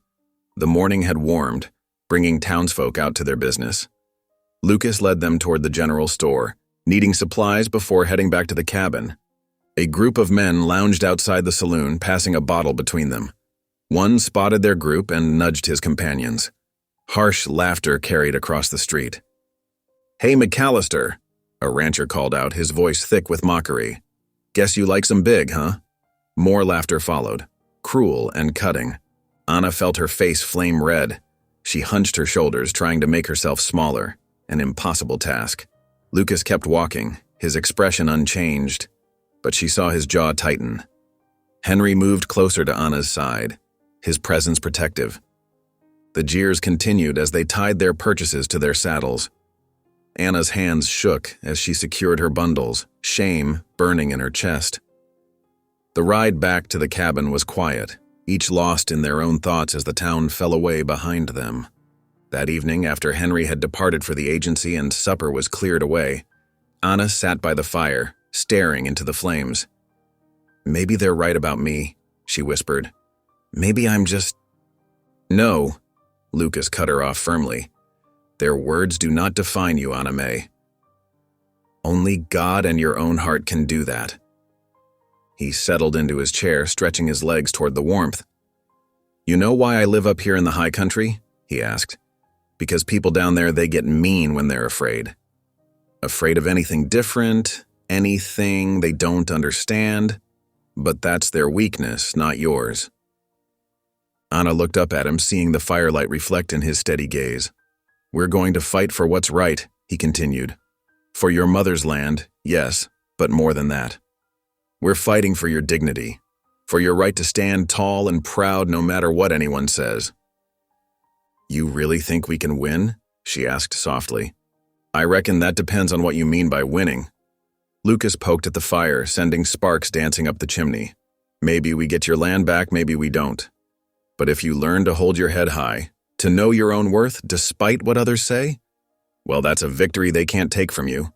The morning had warmed, bringing townsfolk out to their business. Lucas led them toward the general store, needing supplies before heading back to the cabin. A group of men lounged outside the saloon, passing a bottle between them. One spotted their group and nudged his companions. Harsh laughter carried across the street. "Hey, McAllister," a rancher called out, his voice thick with mockery. "Guess you like some big, huh?" More laughter followed, cruel and cutting. Anna felt her face flame red. She hunched her shoulders, trying to make herself smaller, an impossible task. Lucas kept walking, his expression unchanged, but she saw his jaw tighten. Henry moved closer to Anna's side, his presence protective. The jeers continued as they tied their purchases to their saddles. Anna's hands shook as she secured her bundles, shame burning in her chest. The ride back to the cabin was quiet, each lost in their own thoughts as the town fell away behind them. That evening, after Henry had departed for the agency and supper was cleared away, Anna sat by the fire, staring into the flames. "Maybe they're right about me," she whispered. "Maybe I'm just—" "No," Lucas cut her off firmly. "Their words do not define you, Anna May. Only God and your own heart can do that." He settled into his chair, stretching his legs toward the warmth. "You know why I live up here in the high country?" he asked. "Because people down there, they get mean when they're afraid. Afraid of anything different, anything they don't understand, but that's their weakness, not yours." Anna looked up at him, seeing the firelight reflect in his steady gaze. "We're going to fight for what's right," he continued. "For your mother's land, yes, but more than that. We're fighting for your dignity, for your right to stand tall and proud no matter what anyone says." "You really think we can win?" she asked softly. "I reckon that depends on what you mean by winning." Lucas poked at the fire, sending sparks dancing up the chimney. "Maybe we get your land back, maybe we don't. But if you learn to hold your head high, to know your own worth despite what others say, well, that's a victory they can't take from you."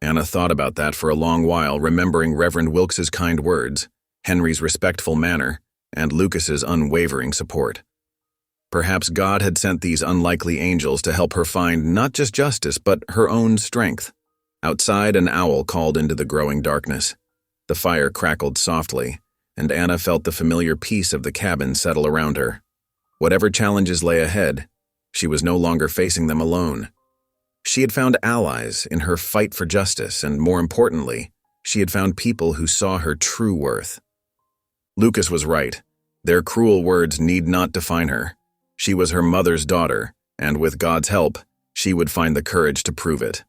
Anna thought about that for a long while, remembering Reverend Wilkes's kind words, Henry's respectful manner, and Lucas's unwavering support. Perhaps God had sent these unlikely angels to help her find not just justice, but her own strength. Outside, an owl called into the growing darkness. The fire crackled softly, and Anna felt the familiar peace of the cabin settle around her. Whatever challenges lay ahead, she was no longer facing them alone. She had found allies in her fight for justice, and more importantly, she had found people who saw her true worth. Lucas was right. Their cruel words need not define her. She was her mother's daughter, and with God's help, she would find the courage to prove it.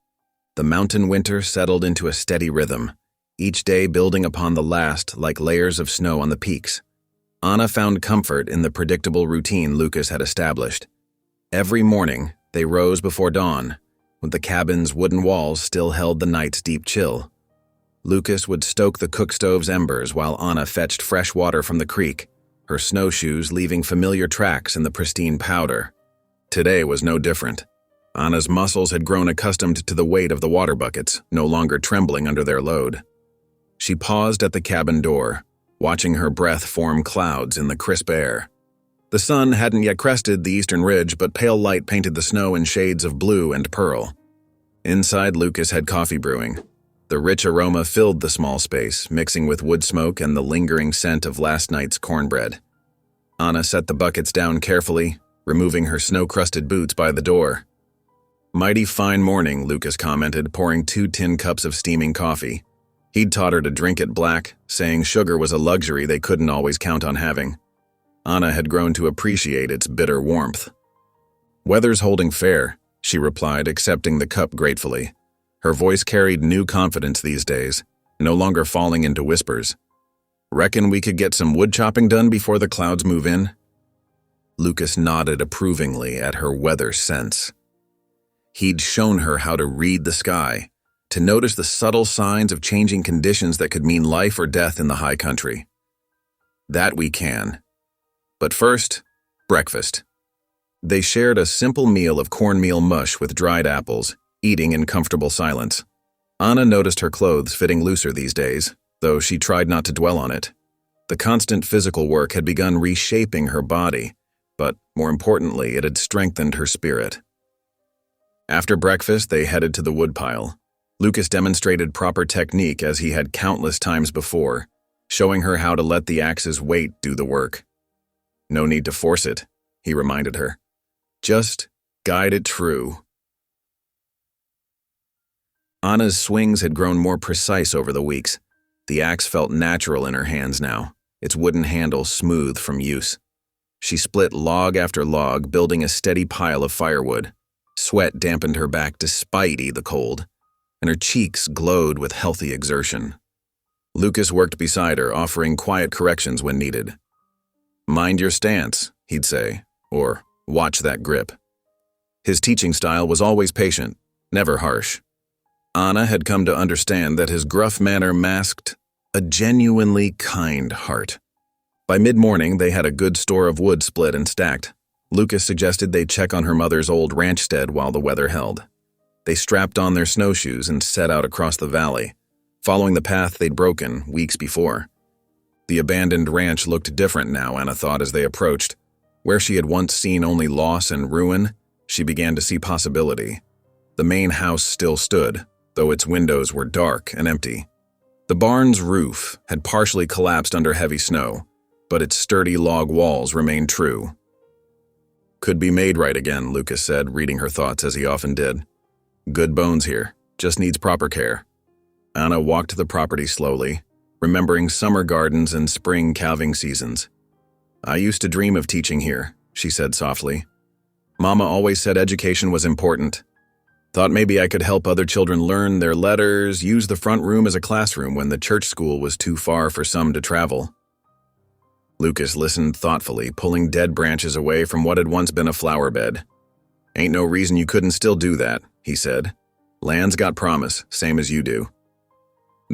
The mountain winter settled into a steady rhythm, each day building upon the last like layers of snow on the peaks. Anna found comfort in the predictable routine Lucas had established. Every morning, they rose before dawn, when the cabin's wooden walls still held the night's deep chill. Lucas would stoke the cook stove's embers while Anna fetched fresh water from the creek, her snowshoes leaving familiar tracks in the pristine powder. Today was no different. Anna's muscles had grown accustomed to the weight of the water buckets, no longer trembling under their load. She paused at the cabin door, watching her breath form clouds in the crisp air. The sun hadn't yet crested the eastern ridge, but pale light painted the snow in shades of blue and pearl. Inside, Lucas had coffee brewing. The rich aroma filled the small space, mixing with wood smoke and the lingering scent of last night's cornbread. Anna set the buckets down carefully, removing her snow-crusted boots by the door. "Mighty fine morning," Lucas commented, pouring 2 tin cups of steaming coffee. He'd taught her to drink it black, saying sugar was a luxury they couldn't always count on having. Anna had grown to appreciate its bitter warmth. "Weather's holding fair," she replied, accepting the cup gratefully. Her voice carried new confidence these days, no longer falling into whispers. "Reckon we could get some wood chopping done before the clouds move in?" Lucas nodded approvingly at her weather sense. He'd shown her how to read the sky, to notice the subtle signs of changing conditions that could mean life or death in the high country. "That we can. But first, breakfast." They shared a simple meal of cornmeal mush with dried apples, eating in comfortable silence. Anna noticed her clothes fitting looser these days, though she tried not to dwell on it. The constant physical work had begun reshaping her body, but more importantly, it had strengthened her spirit. After breakfast, they headed to the woodpile. Lucas demonstrated proper technique as he had countless times before, showing her how to let the axe's weight do the work. "No need to force it," he reminded her. "Just guide it true." Anna's swings had grown more precise over the weeks. The axe felt natural in her hands now, its wooden handle smooth from use. She split log after log, building a steady pile of firewood. Sweat dampened her back despite the cold, and her cheeks glowed with healthy exertion. Lucas worked beside her, offering quiet corrections when needed. "Mind your stance," he'd say, or "watch that grip." His teaching style was always patient, never harsh. Anna had come to understand that his gruff manner masked a genuinely kind heart. By mid-morning, they had a good store of wood split and stacked. Lucas suggested they check on her mother's old ranchstead while the weather held. They strapped on their snowshoes and set out across the valley, following the path they'd broken weeks before. The abandoned ranch looked different now, Anna thought as they approached. Where she had once seen only loss and ruin, she began to see possibility. The main house still stood, though its windows were dark and empty. The barn's roof had partially collapsed under heavy snow, but its sturdy log walls remained true. "Could be made right again," Lucas said, reading her thoughts as he often did. "Good bones here, just needs proper care." Anna walked the property slowly, remembering summer gardens and spring calving seasons. "I used to dream of teaching here," she said softly. "Mama always said education was important. Thought maybe I could help other children learn their letters, use the front room as a classroom when the church school was too far for some to travel." Lucas listened thoughtfully, pulling dead branches away from what had once been a flower bed. "Ain't no reason you couldn't still do that," he said. "Land's got promise, same as you do."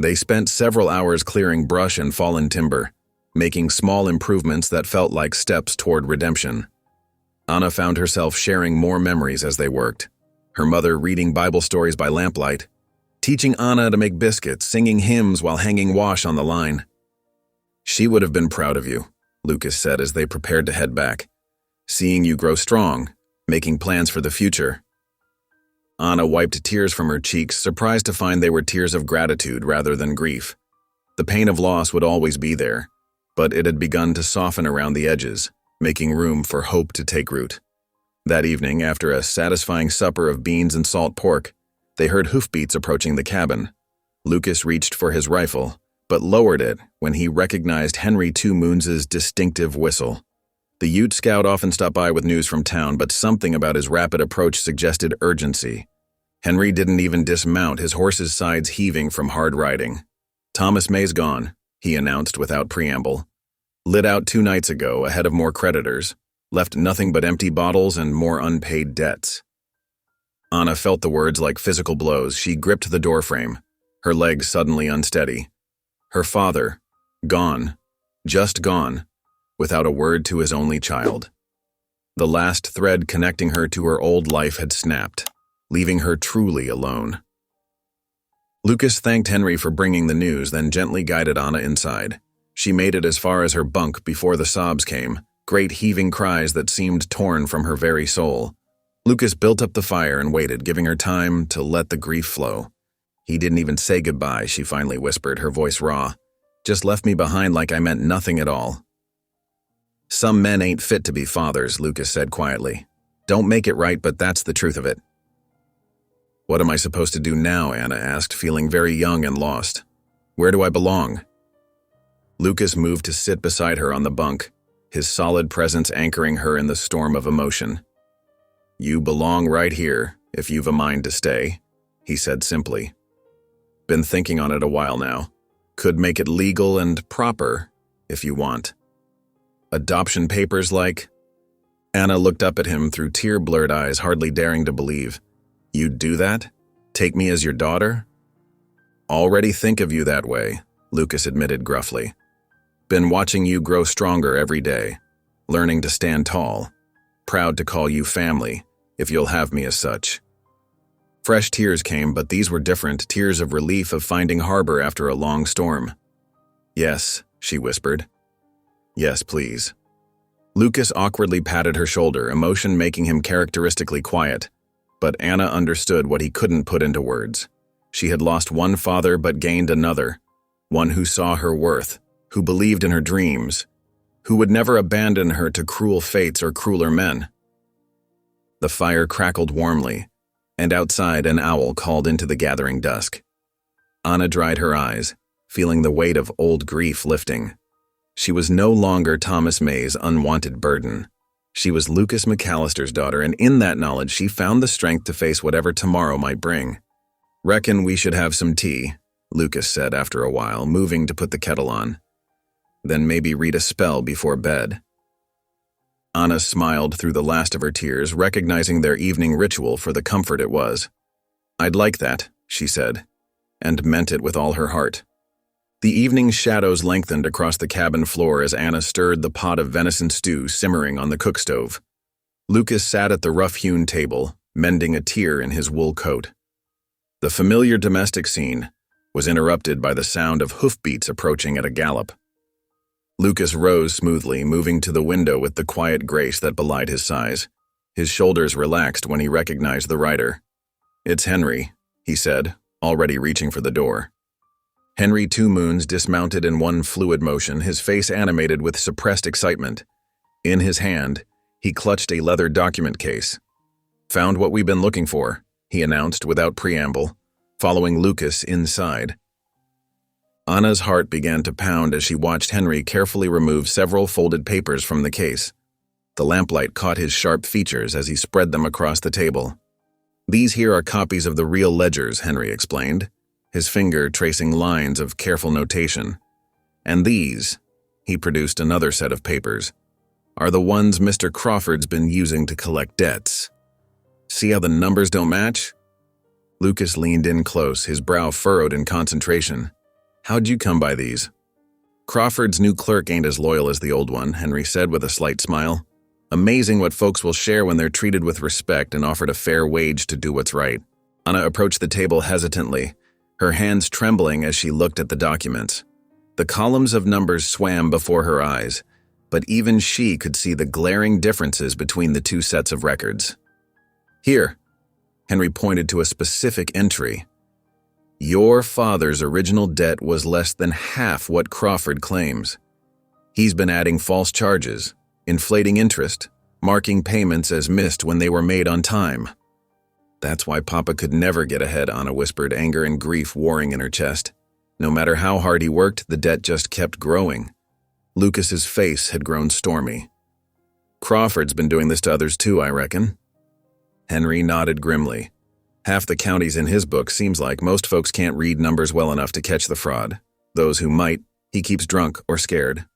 They spent several hours clearing brush and fallen timber, making small improvements that felt like steps toward redemption. Anna found herself sharing more memories as they worked. Her mother reading Bible stories by lamplight, teaching Anna to make biscuits, singing hymns while hanging wash on the line. "She would have been proud of you," Lucas said as they prepared to head back. "Seeing you grow strong, making plans for the future." Anna wiped tears from her cheeks, surprised to find they were tears of gratitude rather than grief. The pain of loss would always be there, but it had begun to soften around the edges, making room for hope to take root. That evening, after a satisfying supper of beans and salt pork, they heard hoofbeats approaching the cabin. Lucas reached for his rifle, but lowered it when he recognized Henry Two Moons's distinctive whistle. The Ute Scout often stopped by with news from town, but something about his rapid approach suggested urgency. Henry didn't even dismount, his horse's sides heaving from hard riding. "Thomas May's gone," he announced without preamble. "Lit out 2 nights ago, ahead of more creditors. Left nothing but empty bottles and more unpaid debts." Anna felt the words like physical blows. She gripped the doorframe, her legs suddenly unsteady. Her father, gone, just gone, without a word to his only child. The last thread connecting her to her old life had snapped, leaving her truly alone. Lucas thanked Henry for bringing the news, then gently guided Anna inside. She made it as far as her bunk before the sobs came, great heaving cries that seemed torn from her very soul. Lucas built up the fire and waited, giving her time to let the grief flow. "He didn't even say goodbye," she finally whispered, her voice raw. "Just left me behind like I meant nothing at all." "Some men ain't fit to be fathers," Lucas said quietly. "Don't make it right, but that's the truth of it." "What am I supposed to do now?" Anna asked, feeling very young and lost. "Where do I belong?" Lucas moved to sit beside her on the bunk, his solid presence anchoring her in the storm of emotion. "You belong right here, if you've a mind to stay," he said simply. "Been thinking on it a while now. Could make it legal and proper, if you want. Adoption papers like—" Anna looked up at him through tear-blurred eyes, hardly daring to believe. "You'd do that? Take me as your daughter?" "Already think of you that way," Lucas admitted gruffly. "Been watching you grow stronger every day, learning to stand tall. Proud to call you family, if you'll have me as such." Fresh tears came, but these were different, tears of relief of finding harbor after a long storm. "Yes," she whispered. "Yes, please." Lucas awkwardly patted her shoulder, emotion making him characteristically quiet. But Anna understood what he couldn't put into words. She had lost one father but gained another, one who saw her worth, who believed in her dreams, who would never abandon her to cruel fates or crueler men. The fire crackled warmly, and outside an owl called into the gathering dusk. Anna dried her eyes, feeling the weight of old grief lifting. She was no longer Thomas May's unwanted burden. She was Lucas McAllister's daughter, and in that knowledge she found the strength to face whatever tomorrow might bring. "Reckon we should have some tea," Lucas said after a while, moving to put the kettle on. "Then maybe read a spell before bed." Anna smiled through the last of her tears, recognizing their evening ritual for the comfort it was. "I'd like that," she said, and meant it with all her heart. The evening shadows lengthened across the cabin floor as Anna stirred the pot of venison stew simmering on the cook stove. Lucas sat at the rough-hewn table, mending a tear in his wool coat. The familiar domestic scene was interrupted by the sound of hoofbeats approaching at a gallop. Lucas rose smoothly, moving to the window with the quiet grace that belied his size. His shoulders relaxed when he recognized the rider. "It's Henry," he said, already reaching for the door. Henry Two Moons dismounted in one fluid motion, his face animated with suppressed excitement. In his hand, he clutched a leather document case. "Found what we've been looking for," he announced without preamble, following Lucas inside. Anna's heart began to pound as she watched Henry carefully remove several folded papers from the case. The lamplight caught his sharp features as he spread them across the table. "These here are copies of the real ledgers," Henry explained, his finger tracing lines of careful notation. "And these," he produced another set of papers, "are the ones Mr. Crawford's been using to collect debts. See how the numbers don't match?" Lucas leaned in close, his brow furrowed in concentration. "How'd you come by these?" "Crawford's new clerk ain't as loyal as the old one," Henry said with a slight smile. "Amazing what folks will share when they're treated with respect and offered a fair wage to do what's right." Anna approached the table hesitantly, her hands trembling as she looked at the documents. The columns of numbers swam before her eyes, but even she could see the glaring differences between the two sets of records. "Here," Henry pointed to a specific entry. "Your father's original debt was less than half what Crawford claims. He's been adding false charges, inflating interest, marking payments as missed when they were made on time." "That's why Papa could never get ahead," Anna whispered, anger and grief warring in her chest. No matter how hard he worked, the debt just kept growing. Lucas's face had grown stormy. "Crawford's been doing this to others too, I reckon." Henry nodded grimly. "Half the counties in his book seems like most folks can't read numbers well enough to catch the fraud. Those who might, he keeps drunk or scared."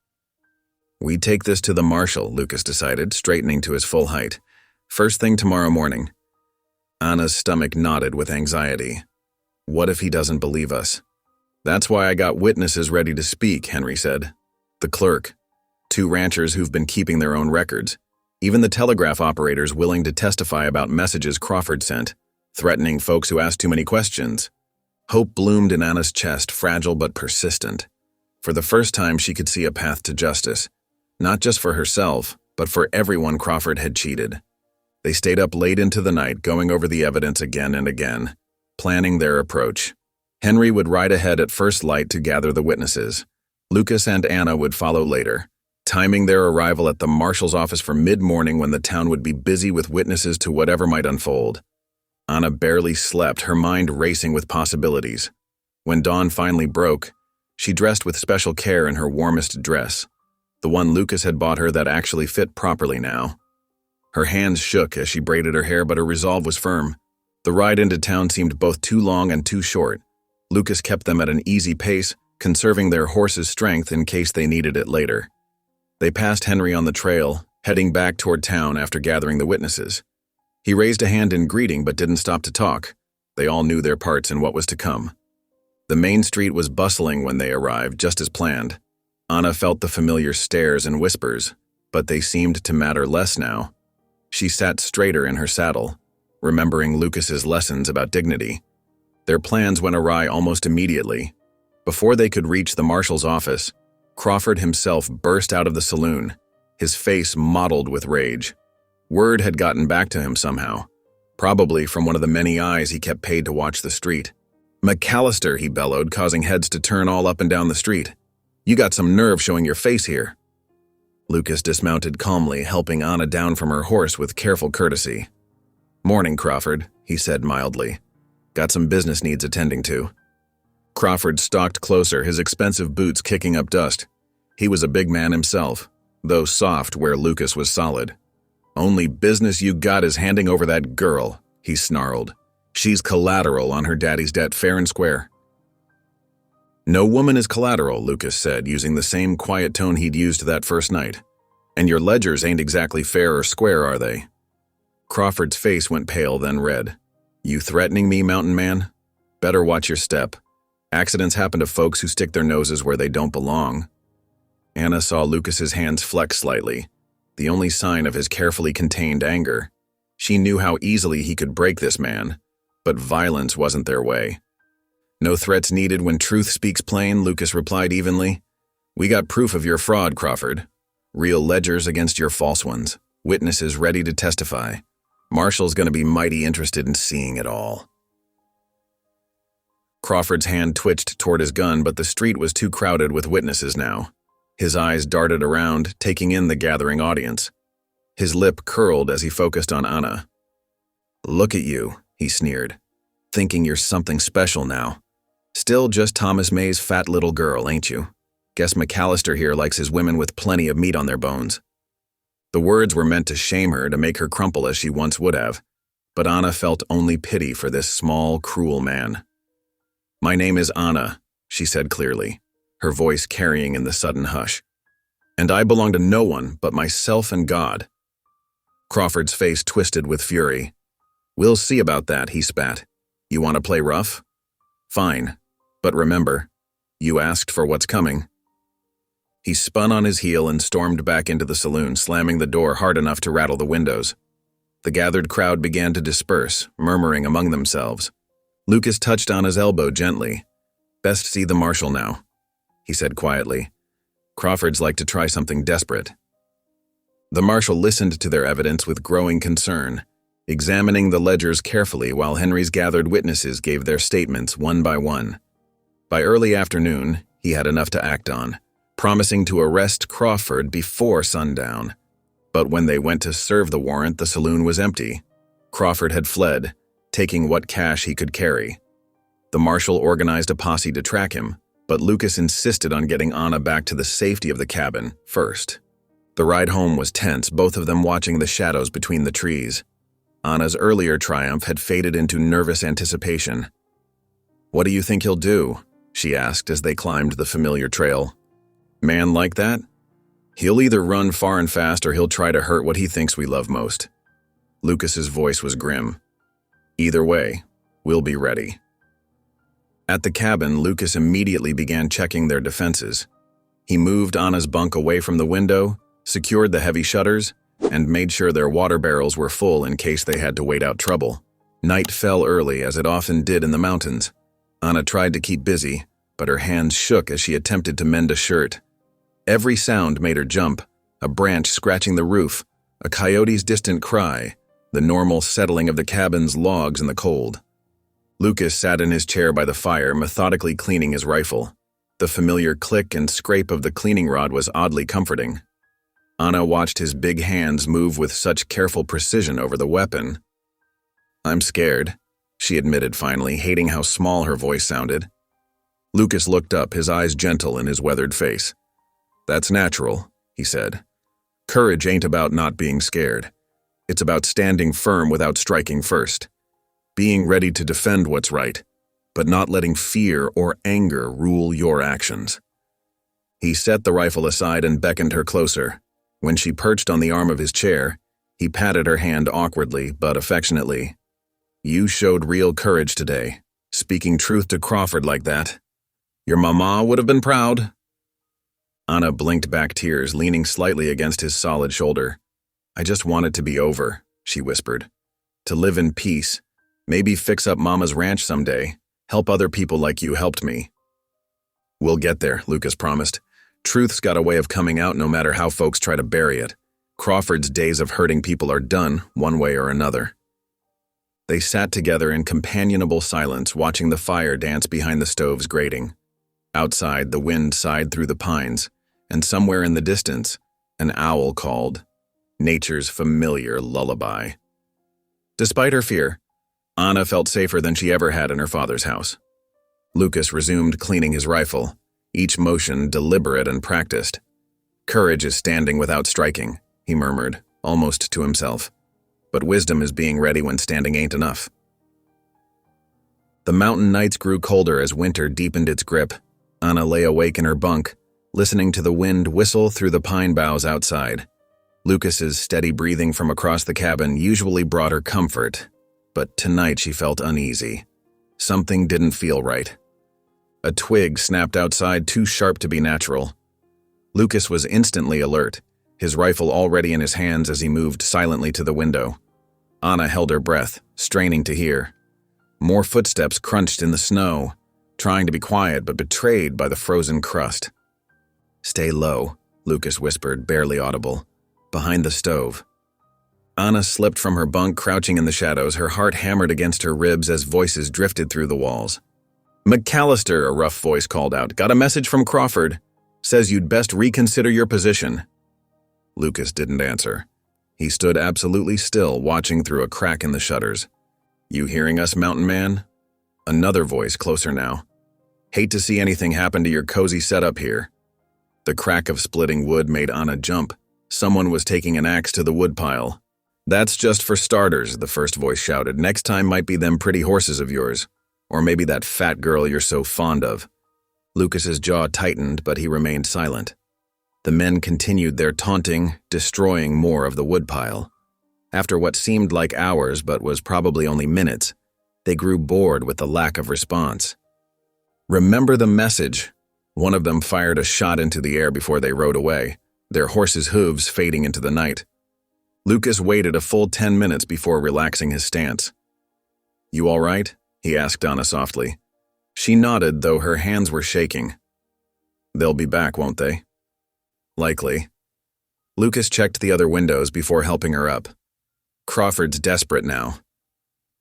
"We take this to the marshal," Lucas decided, straightening to his full height. "First thing tomorrow morning." Anna's stomach knotted with anxiety. What if he doesn't believe us? "That's why I got witnesses ready to speak," Henry said. "The clerk, 2 ranchers who've been keeping their own records, even the telegraph operators willing to testify about messages Crawford sent, threatening folks who asked too many questions." Hope bloomed in Anna's chest, fragile but persistent. For the first time, she could see a path to justice, not just for herself, But for everyone, Crawford had cheated. They stayed up late into the night, going over the evidence again and again, planning their approach. Henry would ride ahead at first light to gather the witnesses. Lucas and Anna would follow later, timing their arrival at the marshal's office for mid-morning when the town would be busy with witnesses to whatever might unfold. Anna barely slept, her mind racing with possibilities. When dawn finally broke, she dressed with special care in her warmest dress, the one Lucas had bought her that actually fit properly now. Her hands shook as she braided her hair, but her resolve was firm. The ride into town seemed both too long and too short. Lucas kept them at an easy pace, conserving their horses' strength in case they needed it later. They passed Henry on the trail, heading back toward town after gathering the witnesses. He raised a hand in greeting but didn't stop to talk. They all knew their parts in what was to come. The main street was bustling when they arrived, just as planned. Anna felt the familiar stares and whispers, but they seemed to matter less now. She sat straighter in her saddle, remembering Lucas's lessons about dignity. Their plans went awry almost immediately. Before they could reach the marshal's office, Crawford himself burst out of the saloon, his face mottled with rage. Word had gotten back to him somehow, probably from one of the many eyes he kept paid to watch the street. "McAllister," he bellowed, causing heads to turn all up and down the street. "You got some nerve showing your face here." Lucas dismounted calmly, helping Anna down from her horse with careful courtesy. "Morning, Crawford," he said mildly. "Got some business needs attending to." Crawford stalked closer, his expensive boots kicking up dust. He was a big man himself, though soft where Lucas was solid. "Only business you got is handing over that girl," he snarled. "She's collateral on her daddy's debt, fair and square." "No woman is collateral," Lucas said, using the same quiet tone he'd used that first night. "And your ledgers ain't exactly fair or square, are they?" Crawford's face went pale, then red. "You threatening me, mountain man? Better watch your step. Accidents happen to folks who stick their noses where they don't belong." Anna saw Lucas's hands flex slightly, the only sign of his carefully contained anger. She knew how easily he could break this man, but violence wasn't their way. "No threats needed when truth speaks plain," Lucas replied evenly. "We got proof of your fraud, Crawford. Real ledgers against your false ones. Witnesses ready to testify. Marshall's gonna be mighty interested in seeing it all." Crawford's hand twitched toward his gun, but the street was too crowded with witnesses now. His eyes darted around, taking in the gathering audience. His lip curled as he focused on Anna. "Look at you," he sneered. "Thinking you're something special now. Still just Thomas May's fat little girl, ain't you? Guess McAllister here likes his women with plenty of meat on their bones." The words were meant to shame her, to make her crumple as she once would have, but Anna felt only pity for this small, cruel man. "My name is Anna," she said clearly, her voice carrying in the sudden hush. "And I belong to no one but myself and God." Crawford's face twisted with fury. "We'll see about that," he spat. "You want to play rough? Fine. But remember, you asked for what's coming." He spun on his heel and stormed back into the saloon, slamming the door hard enough to rattle the windows. The gathered crowd began to disperse, murmuring among themselves. Lucas touched Anna's elbow gently. "Best see the marshal now," he said quietly. "Crawford's like to try something desperate." The marshal listened to their evidence with growing concern, examining the ledgers carefully while Henry's gathered witnesses gave their statements one by one. By early afternoon, he had enough to act on, promising to arrest Crawford before sundown. But when they went to serve the warrant, the saloon was empty. Crawford had fled, taking what cash he could carry. The marshal organized a posse to track him, but Lucas insisted on getting Anna back to the safety of the cabin first. The ride home was tense, both of them watching the shadows between the trees. Anna's earlier triumph had faded into nervous anticipation. "What do you think he'll do?" she asked as they climbed the familiar trail. "Man like that? He'll either run far and fast or he'll try to hurt what he thinks we love most." Lucas's voice was grim. "Either way, we'll be ready." At the cabin, Lucas immediately began checking their defenses. He moved Anna's bunk away from the window, secured the heavy shutters, and made sure their water barrels were full in case they had to wait out trouble. Night fell early, as it often did in the mountains. Anna tried to keep busy, but her hands shook as she attempted to mend a shirt. Every sound made her jump, a branch scratching the roof, a coyote's distant cry, the normal settling of the cabin's logs in the cold. Lucas sat in his chair by the fire, methodically cleaning his rifle. The familiar click and scrape of the cleaning rod was oddly comforting. Anna watched his big hands move with such careful precision over the weapon. "I'm scared," she admitted finally, hating how small her voice sounded. Lucas looked up, his eyes gentle in his weathered face. "That's natural," he said. "Courage ain't about not being scared. It's about standing firm without striking first. Being ready to defend what's right, but not letting fear or anger rule your actions." He set the rifle aside and beckoned her closer. When she perched on the arm of his chair, he patted her hand awkwardly but affectionately. "You showed real courage today, speaking truth to Crawford like that. Your mama would have been proud." Anna blinked back tears, leaning slightly against his solid shoulder. "I just want it to be over," she whispered. "To live in peace, maybe fix up Mama's ranch someday, help other people like you helped me." "We'll get there," Lucas promised. "Truth's got a way of coming out no matter how folks try to bury it. Crawford's days of hurting people are done, one way or another." They sat together in companionable silence, watching the fire dance behind the stove's grating. Outside, the wind sighed through the pines, and somewhere in the distance, an owl called, nature's familiar lullaby. Despite her fear, Anna felt safer than she ever had in her father's house. Lucas resumed cleaning his rifle, each motion deliberate and practiced. "Courage is standing without striking," he murmured, almost to himself. "But wisdom is being ready when standing ain't enough." The mountain nights grew colder as winter deepened its grip. Anna lay awake in her bunk, listening to the wind whistle through the pine boughs outside. Lucas's steady breathing from across the cabin usually brought her comfort, but tonight she felt uneasy. Something didn't feel right. A twig snapped outside, too sharp to be natural. Lucas was instantly alert, his rifle already in his hands as he moved silently to the window. Anna held her breath, straining to hear. More footsteps crunched in the snow, trying to be quiet but betrayed by the frozen crust. "Stay low," Lucas whispered, barely audible, behind the stove. Anna slipped from her bunk, crouching in the shadows, her heart hammered against her ribs as voices drifted through the walls. "McAllister," a rough voice called out. "Got a message from Crawford. Says you'd best reconsider your position." Lucas didn't answer. He stood absolutely still, watching through a crack in the shutters. "You hearing us, Mountain Man?" Another voice, closer now. "Hate to see anything happen to your cozy setup here." The crack of splitting wood made Anna jump. Someone was taking an axe to the woodpile. "That's just for starters," the first voice shouted. "Next time might be them pretty horses of yours. Or maybe that fat girl you're so fond of." Lucas's jaw tightened, but he remained silent. The men continued their taunting, destroying more of the woodpile. After what seemed like hours but was probably only minutes, they grew bored with the lack of response. "Remember the message." One of them fired a shot into the air before they rode away, their horses' hooves fading into the night. Lucas waited a full 10 minutes before relaxing his stance. "You all right?" he asked Anna softly. She nodded, though her hands were shaking. "They'll be back, won't they?" "Likely." Lucas checked the other windows before helping her up. "Crawford's desperate now.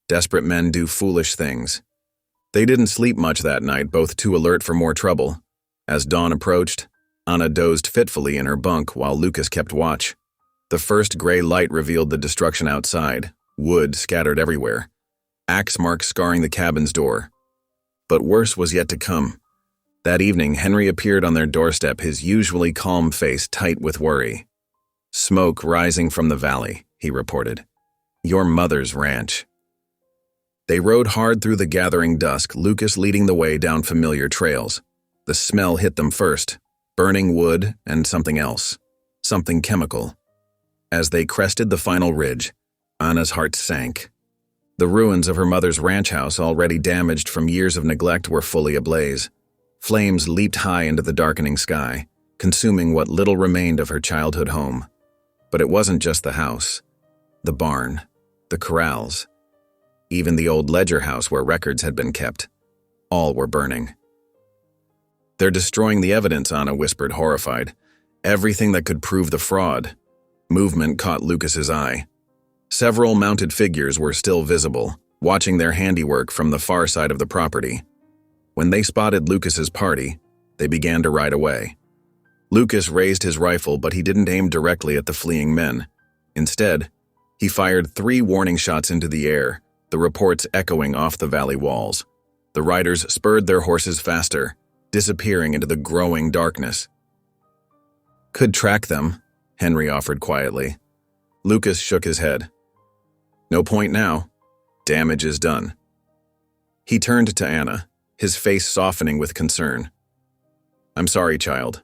Desperate men do foolish things." They didn't sleep much that night, both too alert for more trouble. As dawn approached, Anna dozed fitfully in her bunk while Lucas kept watch. The first gray light revealed the destruction outside, wood scattered everywhere, axe marks scarring the cabin's door. But worse was yet to come. That evening, Henry appeared on their doorstep, his usually calm face tight with worry. "Smoke rising from the valley," he reported. "Your mother's ranch." They rode hard through the gathering dusk, Lucas leading the way down familiar trails. The smell hit them first, burning wood and something else, something chemical. As they crested the final ridge, Anna's heart sank. The ruins of her mother's ranch house, already damaged from years of neglect, were fully ablaze. Flames leaped high into the darkening sky, consuming what little remained of her childhood home. But it wasn't just the house. The barn, the corrals, even the old ledger house where records had been kept. All were burning. "They're destroying the evidence," Anna whispered, horrified. Everything that could prove the fraud. Movement caught Lucas's eye. Several mounted figures were still visible, watching their handiwork from the far side of the property. When they spotted Lucas's party, they began to ride away. Lucas raised his rifle, but he didn't aim directly at the fleeing men. Instead, he fired 3 warning shots into the air, the reports echoing off the valley walls. The riders spurred their horses faster, disappearing into the growing darkness. "Could track them," Henry offered quietly. Lucas shook his head. "No point now. Damage is done." He turned to Anna, his face softening with concern. "I'm sorry, child.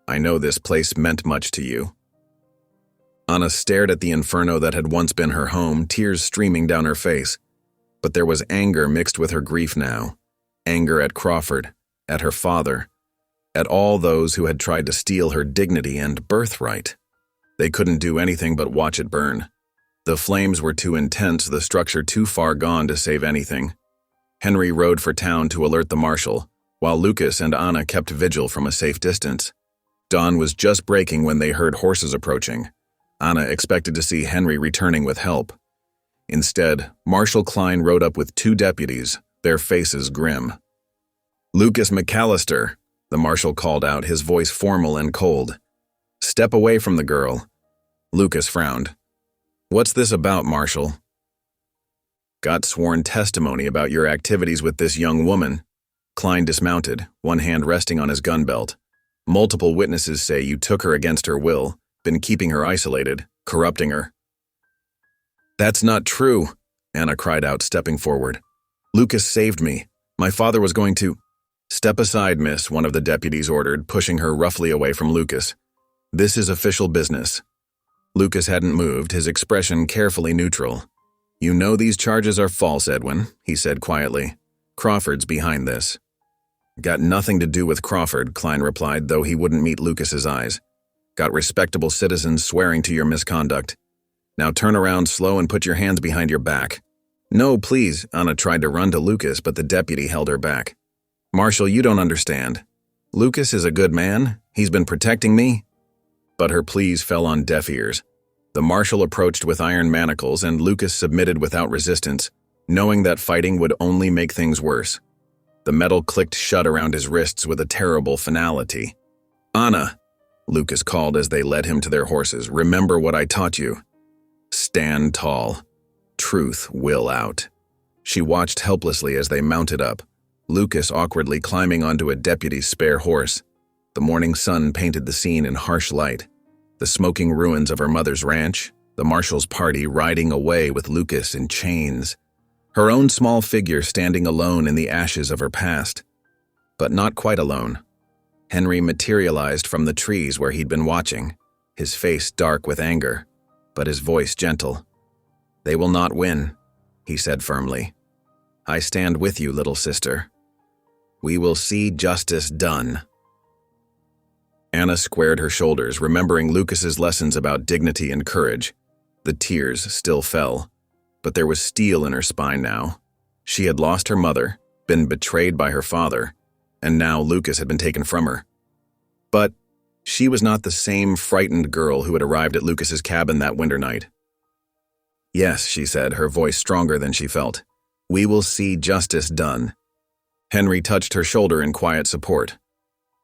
I know this place meant much to you." Anna stared at the inferno that had once been her home, tears streaming down her face. But there was anger mixed with her grief now. Anger at Crawford, at her father, at all those who had tried to steal her dignity and birthright. They couldn't do anything but watch it burn. The flames were too intense, the structure too far gone to save anything. Henry rode for town to alert the marshal, while Lucas and Anna kept vigil from a safe distance. Dawn was just breaking when they heard horses approaching. Anna expected to see Henry returning with help. Instead, Marshal Klein rode up with 2 deputies, their faces grim. "Lucas McAllister," the marshal called out, his voice formal and cold. "Step away from the girl." Lucas frowned. "What's this about, Marshal?" "Got sworn testimony about your activities with this young woman." Klein dismounted, one hand resting on his gun belt. "Multiple witnesses say you took her against her will, been keeping her isolated, corrupting her." "That's not true," Anna cried out, stepping forward. "Lucas saved me. My father was going to—" "Step aside, miss," one of the deputies ordered, pushing her roughly away from Lucas. "This is official business." Lucas hadn't moved, his expression carefully neutral. "You know these charges are false, Edwin," he said quietly. "Crawford's behind this." "Got nothing to do with Crawford," Klein replied, though he wouldn't meet Lucas's eyes. "Got respectable citizens swearing to your misconduct. Now turn around slow and put your hands behind your back." "No, please," Anna tried to run to Lucas, but the deputy held her back. "Marshal, you don't understand. Lucas is a good man. He's been protecting me." But her pleas fell on deaf ears. The marshal approached with iron manacles, and Lucas submitted without resistance, knowing that fighting would only make things worse. The metal clicked shut around his wrists with a terrible finality. "Anna," Lucas called as they led him to their horses, "remember what I taught you. Stand tall. Truth will out." She watched helplessly as they mounted up, Lucas awkwardly climbing onto a deputy's spare horse. The morning sun painted the scene in harsh light. The smoking ruins of her mother's ranch, the marshal's party riding away with Lucas in chains, her own small figure standing alone in the ashes of her past. But not quite alone. Henry materialized from the trees where he'd been watching, his face dark with anger, but his voice gentle. "They will not win," he said firmly. "I stand with you, little sister. We will see justice done." Anna squared her shoulders, remembering Lucas's lessons about dignity and courage. The tears still fell, but there was steel in her spine now. She had lost her mother, been betrayed by her father, and now Lucas had been taken from her. But she was not the same frightened girl who had arrived at Lucas's cabin that winter night. "Yes," she said, her voice stronger than she felt. "We will see justice done." Henry touched her shoulder in quiet support.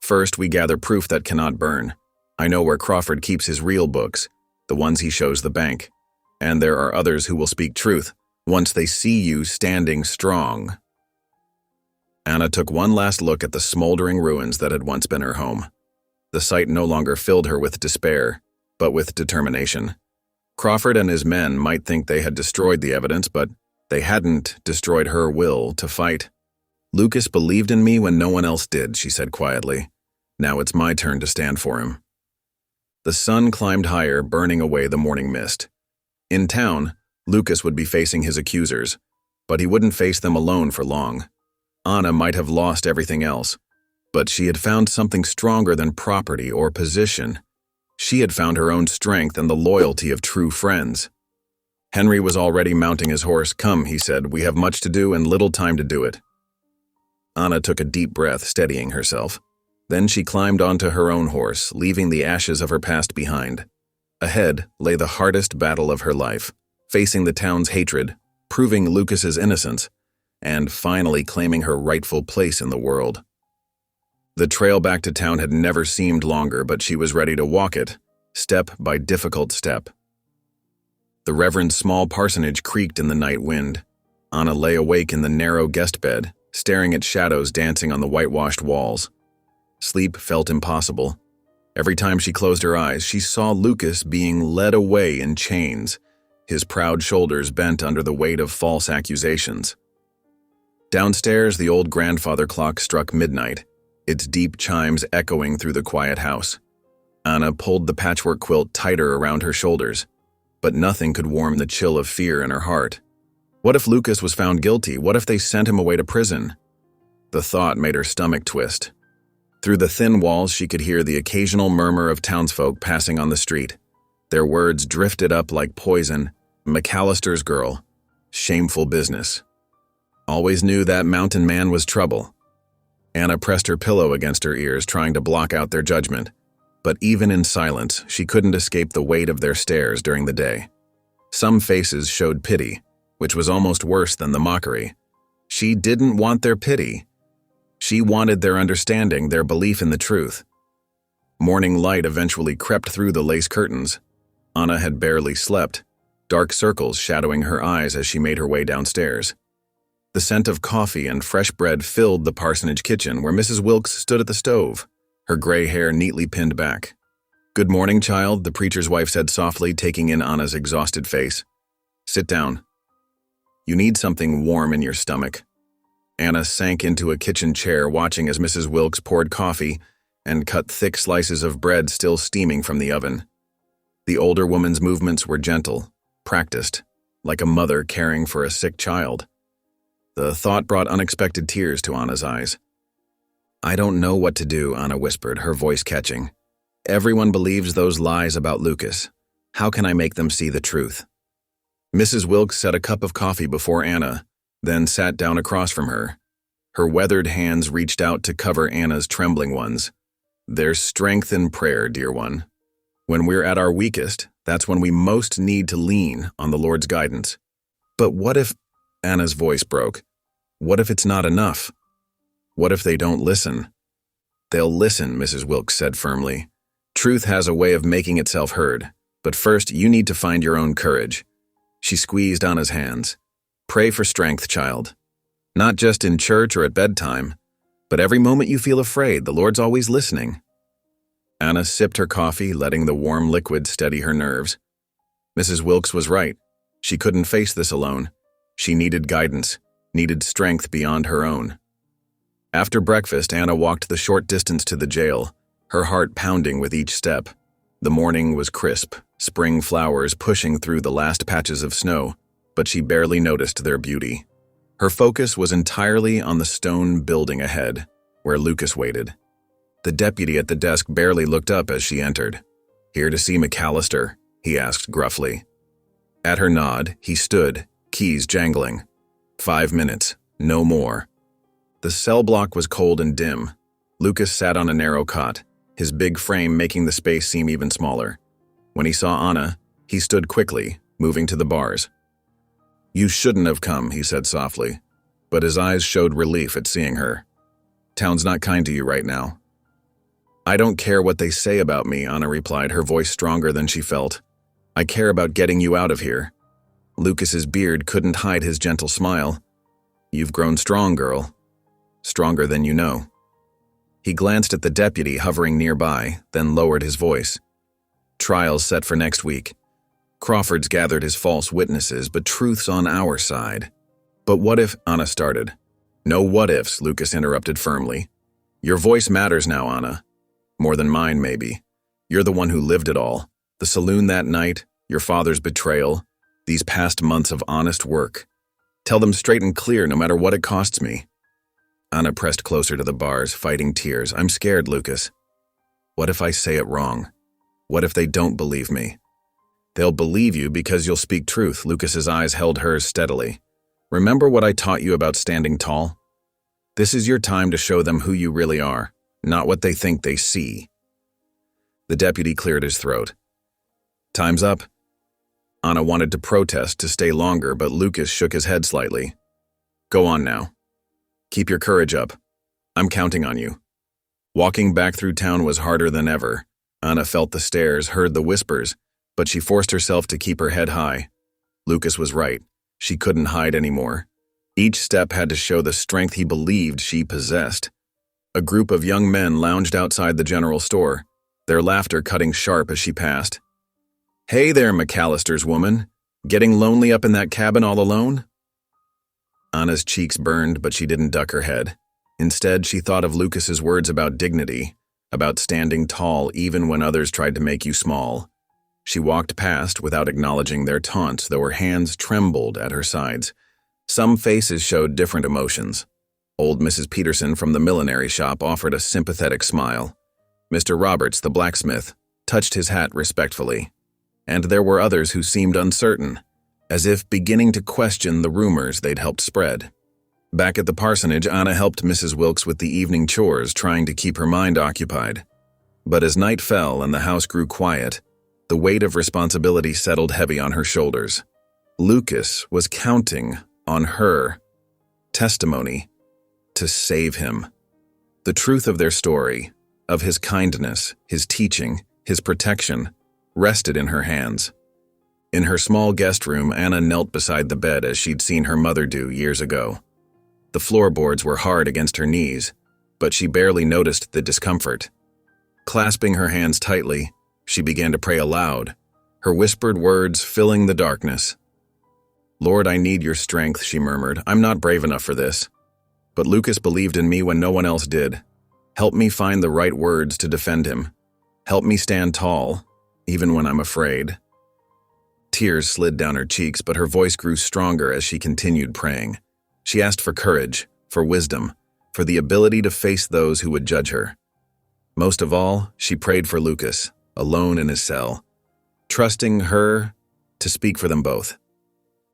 "First, we gather proof that cannot burn. I know where Crawford keeps his real books, the ones he shows the bank. And there are others who will speak truth, once they see you standing strong." Anna took one last look at the smoldering ruins that had once been her home. The sight no longer filled her with despair, but with determination. Crawford and his men might think they had destroyed the evidence, but they hadn't destroyed her will to fight. "Lucas believed in me when no one else did," she said quietly. "Now it's my turn to stand for him." The sun climbed higher, burning away the morning mist. In town, Lucas would be facing his accusers, but he wouldn't face them alone for long. Anna might have lost everything else, but she had found something stronger than property or position. She had found her own strength and the loyalty of true friends. Henry was already mounting his horse. "Come," he said, "we have much to do and little time to do it." Anna took a deep breath, steadying herself. Then she climbed onto her own horse, leaving the ashes of her past behind. Ahead lay the hardest battle of her life, facing the town's hatred, proving Lucas's innocence, and finally claiming her rightful place in the world. The trail back to town had never seemed longer, but she was ready to walk it, step by difficult step. The Reverend's small parsonage creaked in the night wind. Anna lay awake in the narrow guest bed, staring at shadows dancing on the whitewashed walls. Sleep felt impossible. Every time she closed her eyes, she saw Lucas being led away in chains, his proud shoulders bent under the weight of false accusations. Downstairs, the old grandfather clock struck midnight, its deep chimes echoing through the quiet house. Anna pulled the patchwork quilt tighter around her shoulders, but nothing could warm the chill of fear in her heart. What if Lucas was found guilty? What if they sent him away to prison? The thought made her stomach twist. Through the thin walls, she could hear the occasional murmur of townsfolk passing on the street. Their words drifted up like poison. McAllister's girl. Shameful business. Always knew that mountain man was trouble. Anna pressed her pillow against her ears, trying to block out their judgment. But even in silence, she couldn't escape the weight of their stares during the day. Some faces showed pity, which was almost worse than the mockery. She didn't want their pity. She wanted their understanding, their belief in the truth. Morning light eventually crept through the lace curtains. Anna had barely slept, dark circles shadowing her eyes as she made her way downstairs. The scent of coffee and fresh bread filled the parsonage kitchen where Mrs. Wilkes stood at the stove, her gray hair neatly pinned back. "Good morning, child," the preacher's wife said softly, taking in Anna's exhausted face. "Sit down. You need something warm in your stomach." Anna sank into a kitchen chair, watching as Mrs. Wilkes poured coffee and cut thick slices of bread still steaming from the oven. The older woman's movements were gentle, practiced, like a mother caring for a sick child. The thought brought unexpected tears to Anna's eyes. "I don't know what to do," Anna whispered, her voice catching. "Everyone believes those lies about Lucas. How can I make them see the truth?" Mrs. Wilkes set a cup of coffee before Anna, then sat down across from her. Her weathered hands reached out to cover Anna's trembling ones. "There's strength in prayer, dear one. When we're at our weakest, that's when we most need to lean on the Lord's guidance. But what if—" Anna's voice broke. "What if it's not enough? What if they don't listen?" "They'll listen," Mrs. Wilkes said firmly. "Truth has a way of making itself heard, but first you need to find your own courage." She squeezed Anna's hands. "Pray for strength, child. Not just in church or at bedtime, but every moment you feel afraid, the Lord's always listening." Anna sipped her coffee, letting the warm liquid steady her nerves. Mrs. Wilkes was right. She couldn't face this alone. She needed guidance, needed strength beyond her own. After breakfast, Anna walked the short distance to the jail, her heart pounding with each step. The morning was crisp, spring flowers pushing through the last patches of snow, but she barely noticed their beauty. Her focus was entirely on the stone building ahead, where Lucas waited. The deputy at the desk barely looked up as she entered. "Here to see McAllister?" he asked gruffly. At her nod, he stood, keys jangling. 5 minutes, no more. The cell block was cold and dim. Lucas sat on a narrow cot, his big frame making the space seem even smaller. When he saw Anna, he stood quickly, moving to the bars. "You shouldn't have come," he said softly, but his eyes showed relief at seeing her. "Town's not kind to you right now." "I don't care what they say about me," Anna replied, her voice stronger than she felt. "I care about getting you out of here." Lucas's beard couldn't hide his gentle smile. "You've grown strong, girl. Stronger than you know." He glanced at the deputy hovering nearby, then lowered his voice. "Trial's set for next week. Crawford's gathered his false witnesses, but truth's on our side." "But what if—" Anna started. "No what-ifs," Lucas interrupted firmly. "Your voice matters now, Anna. More than mine, maybe. You're the one who lived it all. The saloon that night, your father's betrayal, these past months of honest work. Tell them straight and clear, no matter what it costs me." Anna pressed closer to the bars, fighting tears. "I'm scared, Lucas. What if I say it wrong? What if they don't believe me?" "They'll believe you because you'll speak truth." Lucas's eyes held hers steadily. "Remember what I taught you about standing tall? This is your time to show them who you really are, not what they think they see. The deputy cleared his throat. Time's up. Anna wanted to protest to stay longer, but Lucas shook his head slightly. Go on now. Keep your courage up. I'm counting on you. Walking back through town was harder than ever. Anna felt the stares, heard the whispers, but she forced herself to keep her head high. Lucas was right. She couldn't hide anymore. Each step had to show the strength he believed she possessed. A group of young men lounged outside the general store, their laughter cutting sharp as she passed. Hey there, McAllister's woman. Getting lonely up in that cabin all alone? Anna's cheeks burned, but she didn't duck her head. Instead, she thought of Lucas's words about dignity, about standing tall even when others tried to make you small. She walked past without acknowledging their taunts, though her hands trembled at her sides. Some faces showed different emotions. Old Mrs. Peterson from the millinery shop offered a sympathetic smile. Mr. Roberts, the blacksmith, touched his hat respectfully. And there were others who seemed uncertain, as if beginning to question the rumors they'd helped spread. Back at the parsonage, Anna helped Mrs. Wilkes with the evening chores, trying to keep her mind occupied. But as night fell and the house grew quiet, the weight of responsibility settled heavy on her shoulders. Lucas was counting on her testimony to save him. The truth of their story, of his kindness, his teaching, his protection, rested in her hands. In her small guest room, Anna knelt beside the bed as she'd seen her mother do years ago. The floorboards were hard against her knees, but she barely noticed the discomfort. Clasping her hands tightly, she began to pray aloud, her whispered words filling the darkness. Lord, I need your strength, she murmured. I'm not brave enough for this. But Lucas believed in me when no one else did. Help me find the right words to defend him. Help me stand tall, even when I'm afraid. Tears slid down her cheeks, but her voice grew stronger as she continued praying. She asked for courage, for wisdom, for the ability to face those who would judge her. Most of all, she prayed for Lucas, alone in his cell, trusting her to speak for them both.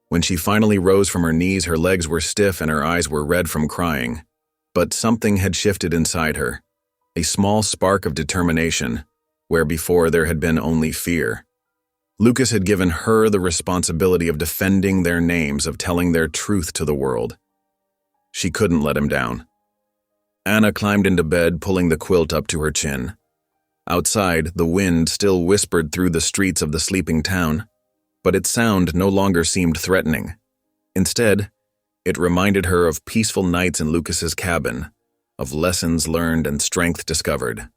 When she finally rose from her knees, her legs were stiff and her eyes were red from crying. But something had shifted inside her, a small spark of determination, where before there had been only fear. Lucas had given her the responsibility of defending their names, of telling their truth to the world. She couldn't let him down. Anna climbed into bed, pulling the quilt up to her chin. Outside, the wind still whispered through the streets of the sleeping town, but its sound no longer seemed threatening. Instead, it reminded her of peaceful nights in Lucas's cabin, of lessons learned and strength discovered.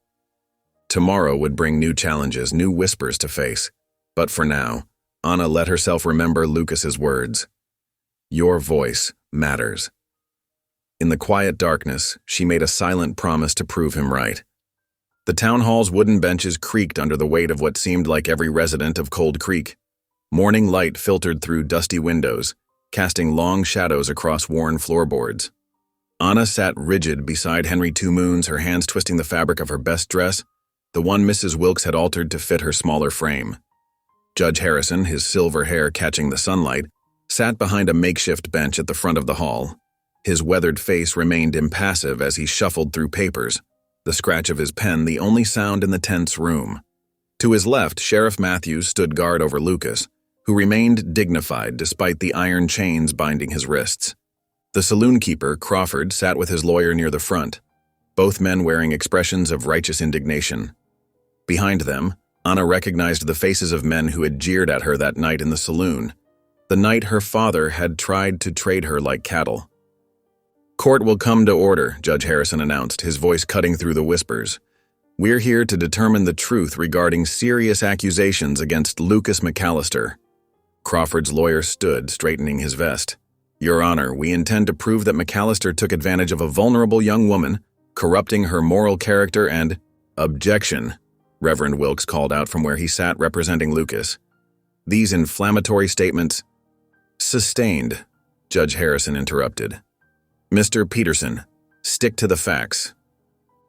Tomorrow would bring new challenges, new whispers to face. But for now, Anna let herself remember Lucas's words. Your voice matters. In the quiet darkness, she made a silent promise to prove him right. The town hall's wooden benches creaked under the weight of what seemed like every resident of Cold Creek. Morning light filtered through dusty windows, casting long shadows across worn floorboards. Anna sat rigid beside Henry Two Moons, her hands twisting the fabric of her best dress, the one Mrs. Wilkes had altered to fit her smaller frame. Judge Harrison, his silver hair catching the sunlight, sat behind a makeshift bench at the front of the hall. His weathered face remained impassive as he shuffled through papers, the scratch of his pen the only sound in the tense room. To his left, Sheriff Matthews stood guard over Lucas, who remained dignified despite the iron chains binding his wrists. The saloon keeper, Crawford, sat with his lawyer near the front, both men wearing expressions of righteous indignation. Behind them, Anna recognized the faces of men who had jeered at her that night in the saloon, the night her father had tried to trade her like cattle. Court will come to order, Judge Harrison announced, his voice cutting through the whispers. We're here to determine the truth regarding serious accusations against Lucas McAllister. Crawford's lawyer stood, straightening his vest. Your Honor, we intend to prove that McAllister took advantage of a vulnerable young woman, corrupting her moral character and— Objection, Reverend Wilkes called out from where he sat representing Lucas. These inflammatory statements— Sustained, Judge Harrison interrupted. Mr. Peterson, stick to the facts.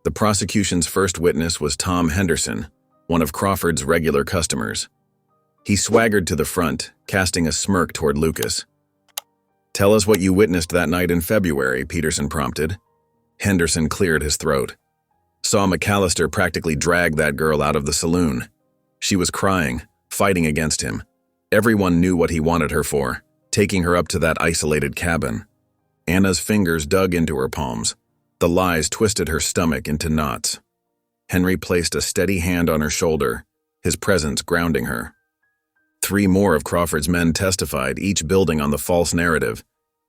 The prosecution's first witness was Tom Henderson, one of Crawford's regular customers. He swaggered to the front, casting a smirk toward Lucas. Tell us what you witnessed that night in February, Peterson prompted. Henderson cleared his throat. Saw McAllister practically drag that girl out of the saloon. She was crying, fighting against him. Everyone knew what he wanted her for, taking her up to that isolated cabin. Anna's fingers dug into her palms. The lies twisted her stomach into knots. Henry placed a steady hand on her shoulder, his presence grounding her. 3 more of Crawford's men testified, each building on the false narrative.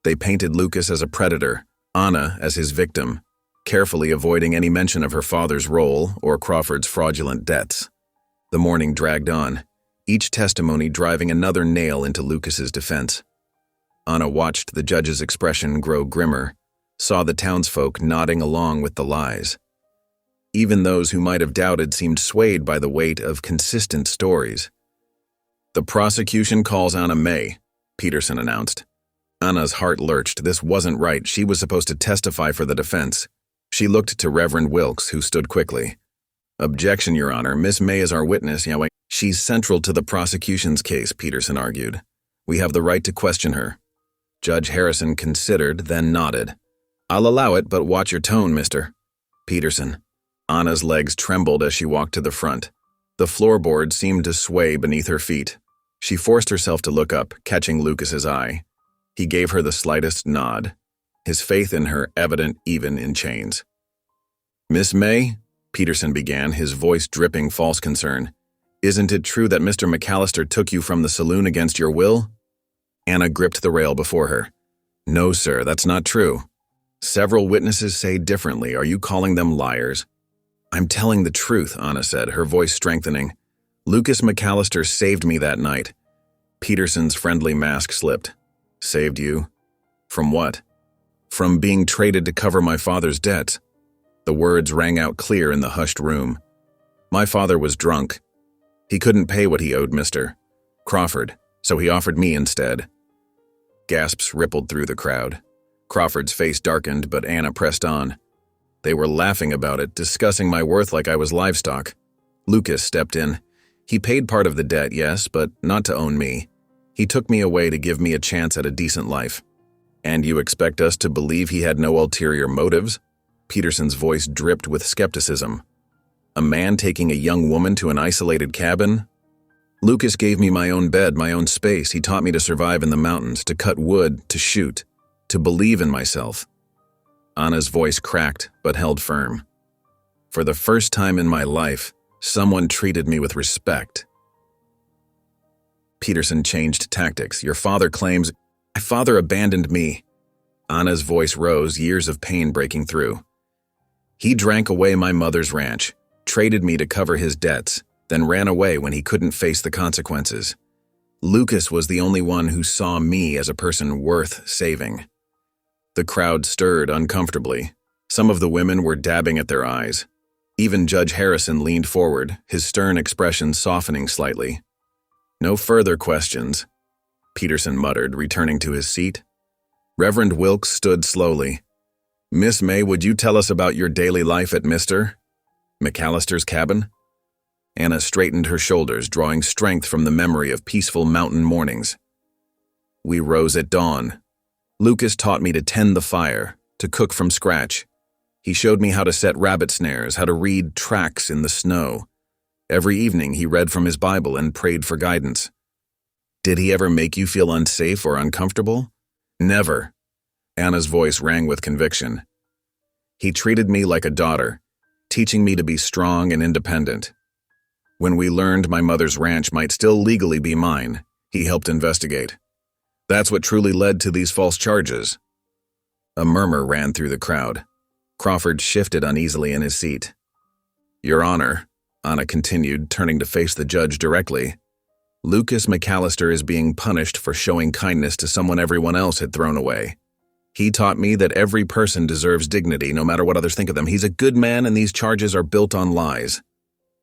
They painted Lucas as a predator, Anna as his victim, carefully avoiding any mention of her father's role or Crawford's fraudulent debts. The morning dragged on, each testimony driving another nail into Lucas's defense. Anna watched the judge's expression grow grimmer, saw the townsfolk nodding along with the lies. Even those who might have doubted seemed swayed by the weight of consistent stories. "The prosecution calls Anna May," Peterson announced. Anna's heart lurched. This wasn't right. She was supposed to testify for the defense. She looked to Reverend Wilkes, who stood quickly. "Objection, Your Honor. Miss May is our witness, Yahweh." "She's central to the prosecution's case," Peterson argued. "We have the right to question her." Judge Harrison considered, then nodded. "I'll allow it, but watch your tone, Mr. Peterson." Anna's legs trembled as she walked to the front. The floorboard seemed to sway beneath her feet. She forced herself to look up, catching Lucas's eye. He gave her the slightest nod, his faith in her evident even in chains. "Miss May," Peterson began, his voice dripping false concern, "isn't it true that Mr. McAllister took you from the saloon against your will?" Anna gripped the rail before her. "No, sir, that's not true. Several witnesses say differently. Are you calling them liars?" "I'm telling the truth," Anna said, her voice strengthening. "Lucas McAllister saved me that night." Peterson's friendly mask slipped. "Saved you? From what?" "From being traded to cover my father's debts." The words rang out clear in the hushed room. "My father was drunk. He couldn't pay what he owed Mr. Crawford, so he offered me instead." Gasps rippled through the crowd. Crawford's face darkened, but Anna pressed on. "They were laughing about it, discussing my worth like I was livestock." Lucas stepped in. "He paid part of the debt, yes, but not to own me. He took me away to give me a chance at a decent life." "And you expect us to believe he had no ulterior motives?" Peterson's voice dripped with skepticism. "A man taking a young woman to an isolated cabin?" "Lucas gave me my own bed, my own space. He taught me to survive in the mountains, to cut wood, to shoot, to believe in myself." Anna's voice cracked, but held firm. "For the first time in my life, someone treated me with respect." Peterson changed tactics. "Your father claims—" "My father abandoned me." Anna's voice rose, years of pain breaking through. "He drank away my mother's ranch, traded me to cover his debts, then ran away when he couldn't face the consequences. Lucas was the only one who saw me as a person worth saving." The crowd stirred uncomfortably. Some of the women were dabbing at their eyes. Even Judge Harrison leaned forward, his stern expression softening slightly. "No further questions," Peterson muttered, returning to his seat. Reverend Wilkes stood slowly. "Miss May, would you tell us about your daily life at Mr. McAllister's cabin?" Anna straightened her shoulders, drawing strength from the memory of peaceful mountain mornings. "We rose at dawn. Lucas taught me to tend the fire, to cook from scratch. He showed me how to set rabbit snares, how to read tracks in the snow. Every evening he read from his Bible and prayed for guidance." "Did he ever make you feel unsafe or uncomfortable?" "Never." Anna's voice rang with conviction. "He treated me like a daughter, teaching me to be strong and independent. When we learned my mother's ranch might still legally be mine, he helped investigate. That's what truly led to these false charges." A murmur ran through the crowd. Crawford shifted uneasily in his seat. "Your Honor," Anna continued, turning to face the judge directly, "Lucas McAllister is being punished for showing kindness to someone everyone else had thrown away. He taught me that every person deserves dignity, no matter what others think of them. He's a good man, and these charges are built on lies."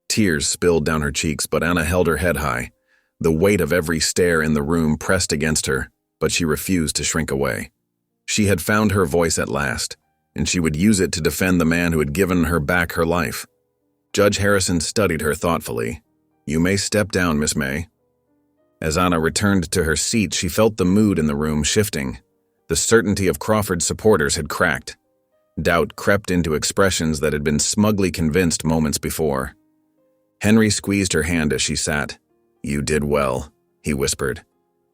Tears spilled down her cheeks, but Anna held her head high. The weight of every stare in the room pressed against her, but she refused to shrink away. She had found her voice at last, and she would use it to defend the man who had given her back her life. Judge Harrison studied her thoughtfully. "You may step down, Miss May." As Anna returned to her seat, she felt the mood in the room shifting. The certainty of Crawford's supporters had cracked. Doubt crept into expressions that had been smugly convinced moments before. Henry squeezed her hand as she sat. "You did well," he whispered.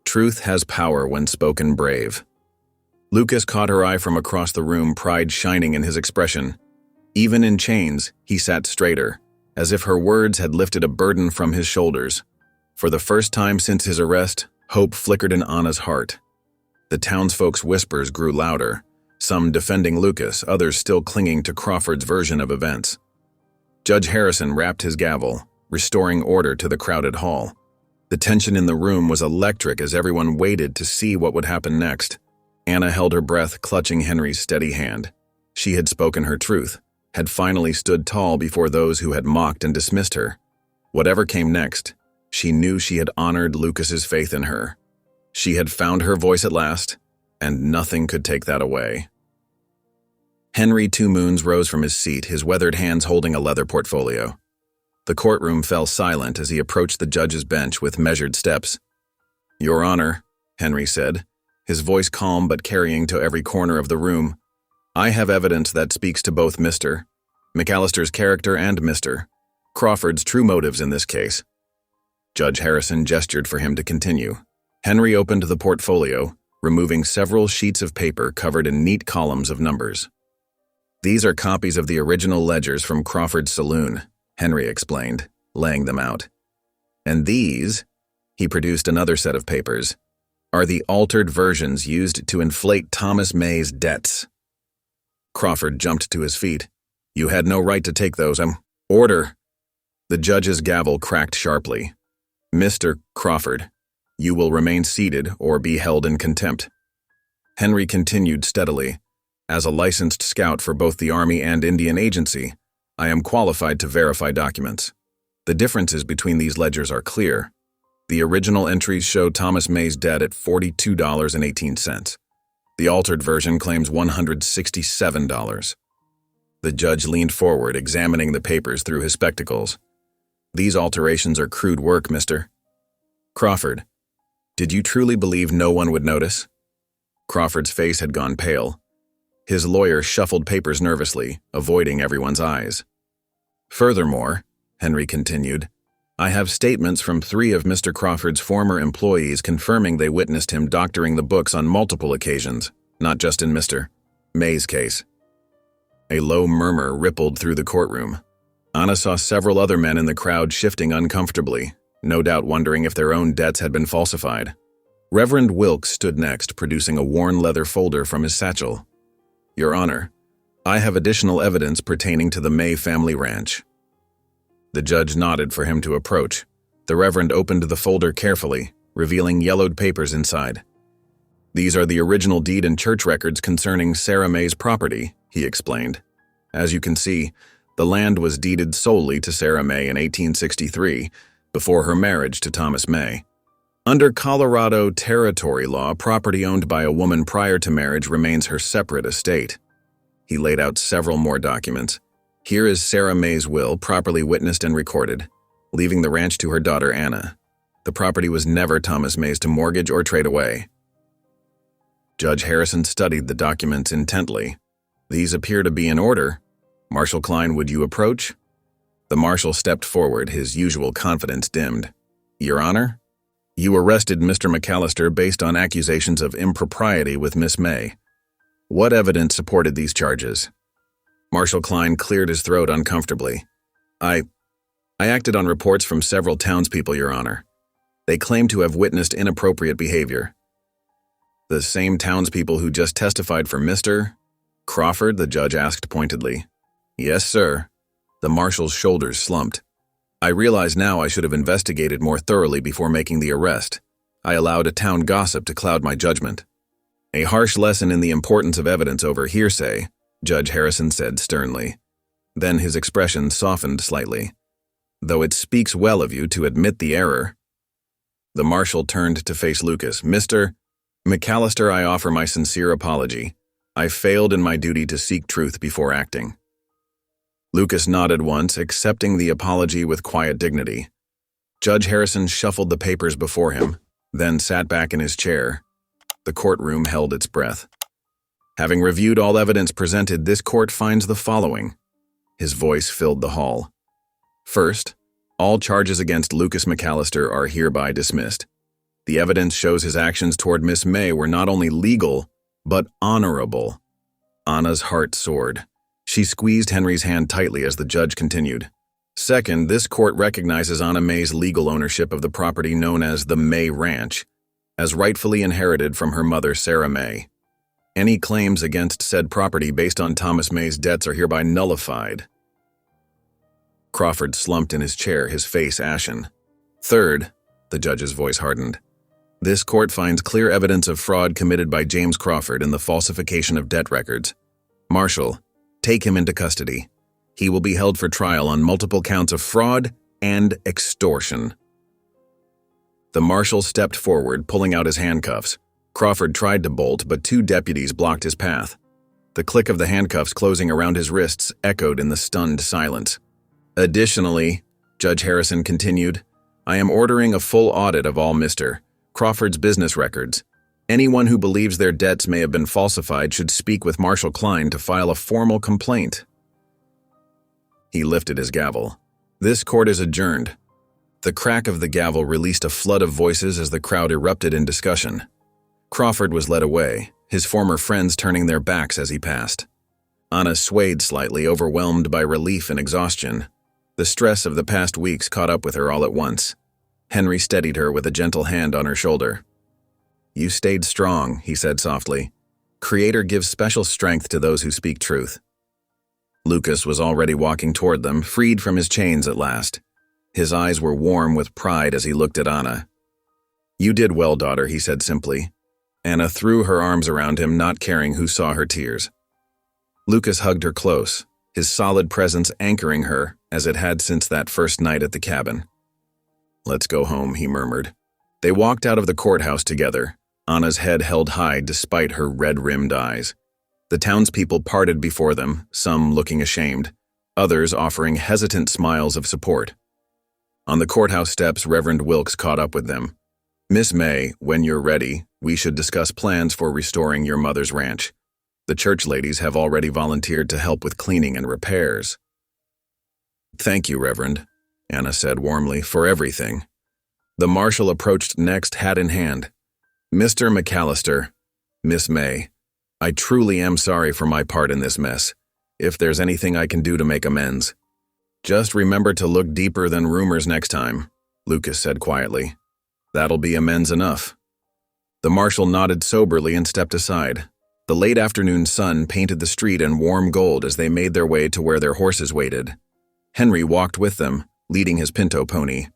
"Truth has power when spoken brave." Lucas caught her eye from across the room, pride shining in his expression. Even in chains, he sat straighter, as if her words had lifted a burden from his shoulders. For the first time since his arrest, hope flickered in Anna's heart. The townsfolk's whispers grew louder, some defending Lucas, others still clinging to Crawford's version of events. Judge Harrison rapped his gavel, restoring order to the crowded hall. The tension in the room was electric as everyone waited to see what would happen next. Anna held her breath, clutching Henry's steady hand. She had spoken her truth, had finally stood tall before those who had mocked and dismissed her. Whatever came next, she knew she had honored Lucas's faith in her. She had found her voice at last, and nothing could take that away. Henry Two Moons rose from his seat, his weathered hands holding a leather portfolio. The courtroom fell silent as he approached the judge's bench with measured steps. "Your Honor," Henry said, his voice calm but carrying to every corner of the room, "I have evidence that speaks to both Mr. McAllister's character and Mr. Crawford's true motives in this case." Judge Harrison gestured for him to continue. Henry opened the portfolio, removing several sheets of paper covered in neat columns of numbers. "These are copies of the original ledgers from Crawford's saloon," Henry explained, laying them out. "And these," he produced another set of papers, "are the altered versions used to inflate Thomas May's debts." Crawford jumped to his feet. "You had no right to take those. Order!" The judge's gavel cracked sharply. "Mr. Crawford, you will remain seated or be held in contempt." Henry continued steadily. "As a licensed scout for both the Army and Indian Agency, I am qualified to verify documents. The differences between these ledgers are clear. The original entries show Thomas May's debt at $42.18. The altered version claims $167. The judge leaned forward, examining the papers through his spectacles. "These alterations are crude work, Mr. Crawford. Did you truly believe no one would notice?" Crawford's face had gone pale. His lawyer shuffled papers nervously, avoiding everyone's eyes. "Furthermore," Henry continued, "I have statements from 3 of Mr. Crawford's former employees confirming they witnessed him doctoring the books on multiple occasions, not just in Mr. May's case." A low murmur rippled through the courtroom. Anna saw several other men in the crowd shifting uncomfortably, no doubt wondering if their own debts had been falsified. Reverend Wilkes stood next, producing a worn leather folder from his satchel. "Your Honor, I have additional evidence pertaining to the May family ranch." The judge nodded for him to approach. The Reverend opened the folder carefully, revealing yellowed papers inside. "These are the original deed and church records concerning Sarah May's property," he explained. "As you can see, the land was deeded solely to Sarah May in 1863, before her marriage to Thomas May. Under Colorado territory law, property owned by a woman prior to marriage remains her separate estate." He laid out several more documents. "Here is Sarah May's will, properly witnessed and recorded, leaving the ranch to her daughter Anna. The property was never Thomas May's to mortgage or trade away." Judge Harrison studied the documents intently. "These appear to be in order. Marshal Klein, would you approach?" The marshal stepped forward, his usual confidence dimmed. "Your Honor, you arrested Mr. McAllister based on accusations of impropriety with Miss May. What evidence supported these charges?" Marshal Klein cleared his throat uncomfortably. I acted on reports from several townspeople, Your Honor. They claim to have witnessed inappropriate behavior." "The same townspeople who just testified for Mr. Crawford?" the judge asked pointedly. "Yes, sir." The marshal's shoulders slumped. "I realize now I should have investigated more thoroughly before making the arrest. I allowed a town gossip to cloud my judgment." "A harsh lesson in the importance of evidence over hearsay," Judge Harrison said sternly. Then his expression softened slightly. "Though it speaks well of you to admit the error." The marshal turned to face Lucas. "Mr. McAllister, I offer my sincere apology. I failed in my duty to seek truth before acting." Lucas nodded once, accepting the apology with quiet dignity. Judge Harrison shuffled the papers before him, then sat back in his chair. The courtroom held its breath. Having reviewed all evidence presented, this court finds the following. His voice filled the hall. First, all charges against Lucas McAllister are hereby dismissed. The evidence shows his actions toward Miss May were not only legal, but honorable. Anna's heart soared. She squeezed Henry's hand tightly as the judge continued. Second, this court recognizes Anna May's legal ownership of the property known as the May Ranch, as rightfully inherited from her mother, Sarah May. Any claims against said property based on Thomas May's debts are hereby nullified. Crawford slumped in his chair, his face ashen. Third, the judge's voice hardened. This court finds clear evidence of fraud committed by James Crawford in the falsification of debt records. Marshal, take him into custody. He will be held for trial on multiple counts of fraud and extortion. The marshal stepped forward, pulling out his handcuffs. Crawford tried to bolt, but two deputies blocked his path. The click of the handcuffs closing around his wrists echoed in the stunned silence. Additionally, Judge Harrison continued, I am ordering a full audit of all Mr. Crawford's business records. Anyone who believes their debts may have been falsified should speak with Marshal Klein to file a formal complaint. He lifted his gavel. This court is adjourned. The crack of the gavel released a flood of voices as the crowd erupted in discussion. Crawford was led away, his former friends turning their backs as he passed. Anna swayed slightly, overwhelmed by relief and exhaustion. The stress of the past weeks caught up with her all at once. Henry steadied her with a gentle hand on her shoulder. You stayed strong, he said softly. Creator gives special strength to those who speak truth. Lucas was already walking toward them, freed from his chains at last. His eyes were warm with pride as he looked at Anna. You did well, daughter, he said simply. Anna threw her arms around him, not caring who saw her tears. Lucas hugged her close, his solid presence anchoring her as it had since that first night at the cabin. Let's go home, he murmured. They walked out of the courthouse together, Anna's head held high despite her red-rimmed eyes. The townspeople parted before them, some looking ashamed, others offering hesitant smiles of support. On the courthouse steps, Reverend Wilkes caught up with them. Miss May, when you're ready, we should discuss plans for restoring your mother's ranch. The church ladies have already volunteered to help with cleaning and repairs. Thank you, Reverend, Anna said warmly, for everything. The marshal approached next, hat in hand. Mr. McAllister, Miss May, I truly am sorry for my part in this mess. If there's anything I can do to make amends. Just remember to look deeper than rumors next time, Lucas said quietly. That'll be amends enough. The marshal nodded soberly and stepped aside. The late afternoon sun painted the street in warm gold as they made their way to where their horses waited. Henry walked with them, leading his pinto pony.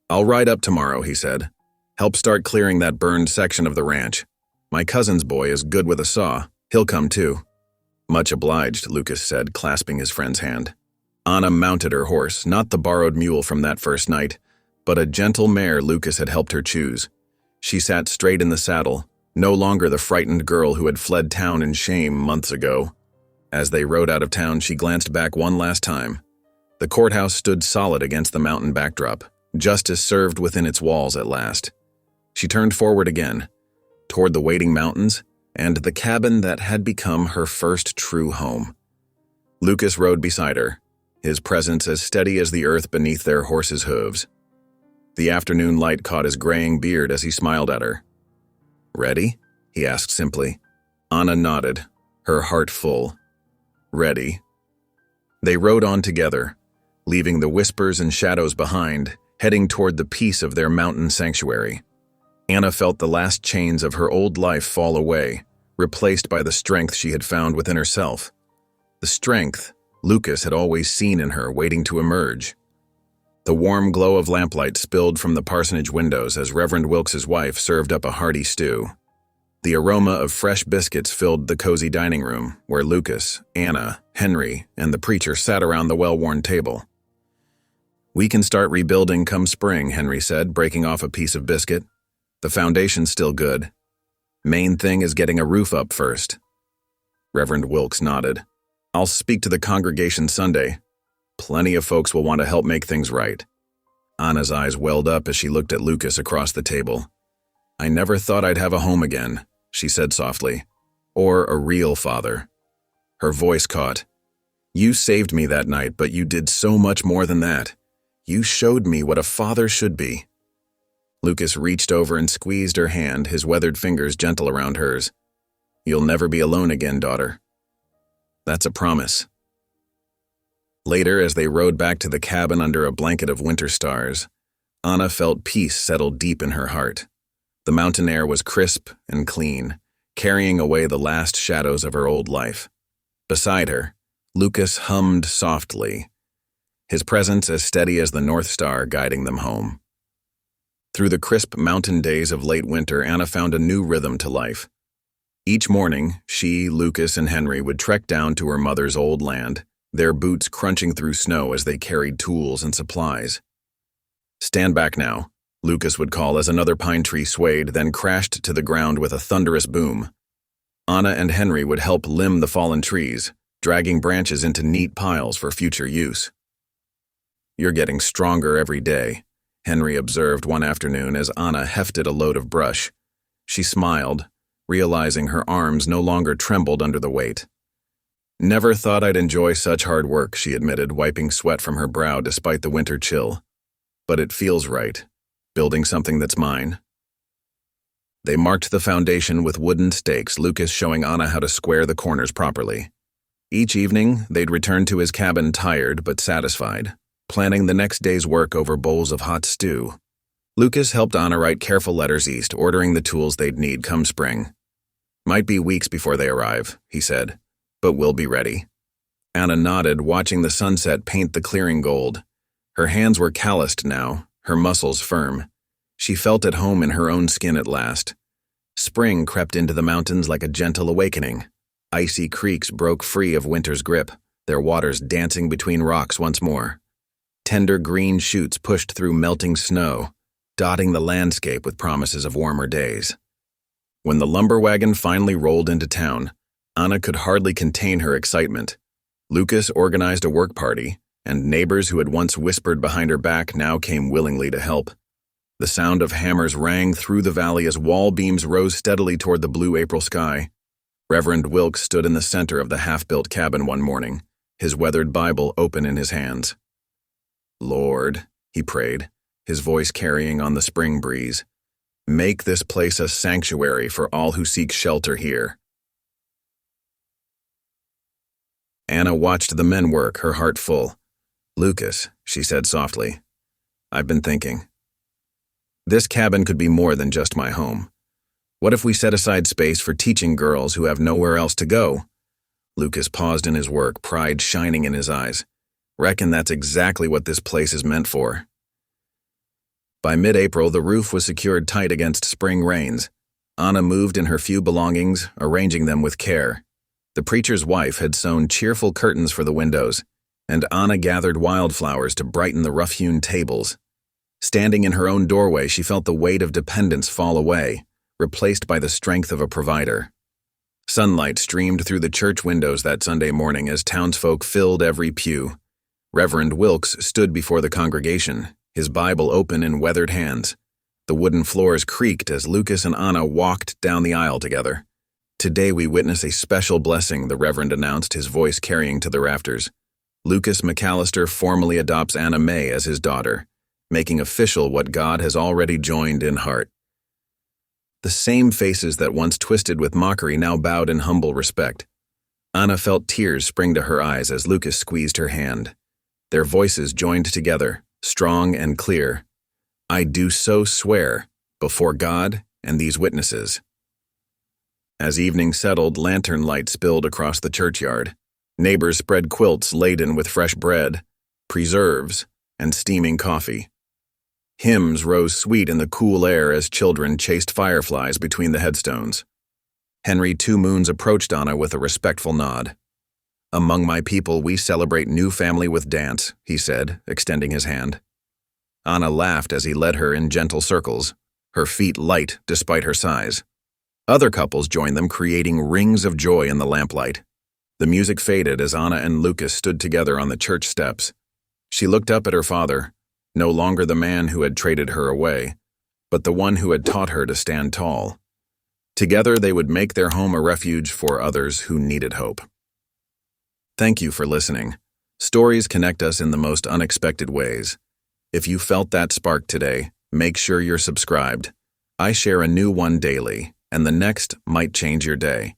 I'll ride up tomorrow, he said. Help start clearing that burned section of the ranch. My cousin's boy is good with a saw. He'll come too. Much obliged, Lucas said, clasping his friend's hand. Anna mounted her horse, not the borrowed mule from that first night, but a gentle mare Lucas had helped her choose. She sat straight in the saddle, no longer the frightened girl who had fled town in shame months ago. As they rode out of town, she glanced back one last time. The courthouse stood solid against the mountain backdrop, justice served within its walls at last. She turned forward again, toward the waiting mountains and the cabin that had become her first true home. Lucas rode beside her, his presence as steady as the earth beneath their horses' hooves. The afternoon light caught his graying beard as he smiled at her. Ready? He asked simply. Anna nodded, her heart full. Ready. They rode on together, leaving the whispers and shadows behind, heading toward the peace of their mountain sanctuary. Anna felt the last chains of her old life fall away, replaced by the strength she had found within herself. The strength Lucas had always seen in her waiting to emerge. The warm glow of lamplight spilled from the parsonage windows as Reverend Wilkes's wife served up a hearty stew. The aroma of fresh biscuits filled the cozy dining room, where Lucas, Anna, Henry, and the preacher sat around the well-worn table. We can start rebuilding come spring, Henry said, breaking off a piece of biscuit. The foundation's still good. Main thing is getting a roof up first. Reverend Wilkes nodded. I'll speak to the congregation Sunday. Plenty of folks will want to help make things right. Anna's eyes welled up as she looked at Lucas across the table. I never thought I'd have a home again, she said softly. or a real father. Her voice caught. You saved me that night, but you did so much more than that. You showed me what a father should be. Lucas reached over and squeezed her hand, his weathered fingers gentle around hers. You'll never be alone again, daughter. That's a promise. Later, as they rode back to the cabin under a blanket of winter stars, Anna felt peace settle deep in her heart. The mountain air was crisp and clean, carrying away the last shadows of her old life. Beside her, Lucas hummed softly, his presence as steady as the North Star guiding them home. Through the crisp mountain days of late winter, Anna found a new rhythm to life. Each morning, she, Lucas, and Henry would trek down to her mother's old land, their boots crunching through snow as they carried tools and supplies. Stand back now, Lucas would call as another pine tree swayed, then crashed to the ground with a thunderous boom. Anna and Henry would help limb the fallen trees, dragging branches into neat piles for future use. You're getting stronger every day, Henry observed one afternoon as Anna hefted a load of brush. She smiled, realizing her arms no longer trembled under the weight. Never thought I'd enjoy such hard work, she admitted, wiping sweat from her brow despite the winter chill. But it feels right, building something that's mine. They marked the foundation with wooden stakes, Lucas showing Anna how to square the corners properly. Each evening, they'd return to his cabin tired but satisfied, planning the next day's work over bowls of hot stew. Lucas helped Anna write careful letters east, ordering the tools they'd need come spring. Might be weeks before they arrive, he said, but we'll be ready. Anna nodded, watching the sunset paint the clearing gold. Her hands were calloused now, her muscles firm. She felt at home in her own skin at last. Spring crept into the mountains like a gentle awakening. Icy creeks broke free of winter's grip, their waters dancing between rocks once more. Tender green shoots pushed through melting snow, dotting the landscape with promises of warmer days. When the lumber wagon finally rolled into town, Anna could hardly contain her excitement. Lucas organized a work party, and neighbors who had once whispered behind her back now came willingly to help. The sound of hammers rang through the valley as wall beams rose steadily toward the blue April sky. Reverend Wilkes stood in the center of the half-built cabin one morning, his weathered Bible open in his hands. Lord, he prayed, his voice carrying on the spring breeze, make this place a sanctuary for all who seek shelter here. Anna watched the men work, her heart full. Lucas, she said softly, I've been thinking. This cabin could be more than just my home. What if we set aside space for teaching girls who have nowhere else to go? Lucas paused in his work, pride shining in his eyes. Reckon that's exactly what this place is meant for. By mid-April, the roof was secured tight against spring rains. Anna moved in her few belongings, arranging them with care. The preacher's wife had sewn cheerful curtains for the windows, and Anna gathered wildflowers to brighten the rough-hewn tables. Standing in her own doorway, she felt the weight of dependence fall away, replaced by the strength of a provider. Sunlight streamed through the church windows that Sunday morning as townsfolk filled every pew. Reverend Wilkes stood before the congregation, his Bible open in weathered hands. The wooden floors creaked as Lucas and Anna walked down the aisle together. Today we witness a special blessing, the Reverend announced, his voice carrying to the rafters. Lucas McAllister formally adopts Anna May as his daughter, making official what God has already joined in heart. The same faces that once twisted with mockery now bowed in humble respect. Anna felt tears spring to her eyes as Lucas squeezed her hand. Their voices joined together, strong and clear. I do so swear, before God and these witnesses. As evening settled, lantern light spilled across the churchyard. Neighbors spread quilts laden with fresh bread, preserves, and steaming coffee. Hymns rose sweet in the cool air as children chased fireflies between the headstones. Henry Two Moons approached Anna with a respectful nod. Among my people, we celebrate new family with dance, he said, extending his hand. Anna laughed as he led her in gentle circles, her feet light despite her size. Other couples joined them, creating rings of joy in the lamplight. The music faded as Anna and Lucas stood together on the church steps. She looked up at her father, no longer the man who had traded her away, but the one who had taught her to stand tall. Together, they would make their home a refuge for others who needed hope. Thank you for listening. Stories connect us in the most unexpected ways. If you felt that spark today, make sure you're subscribed. I share a new one daily, and the next might change your day.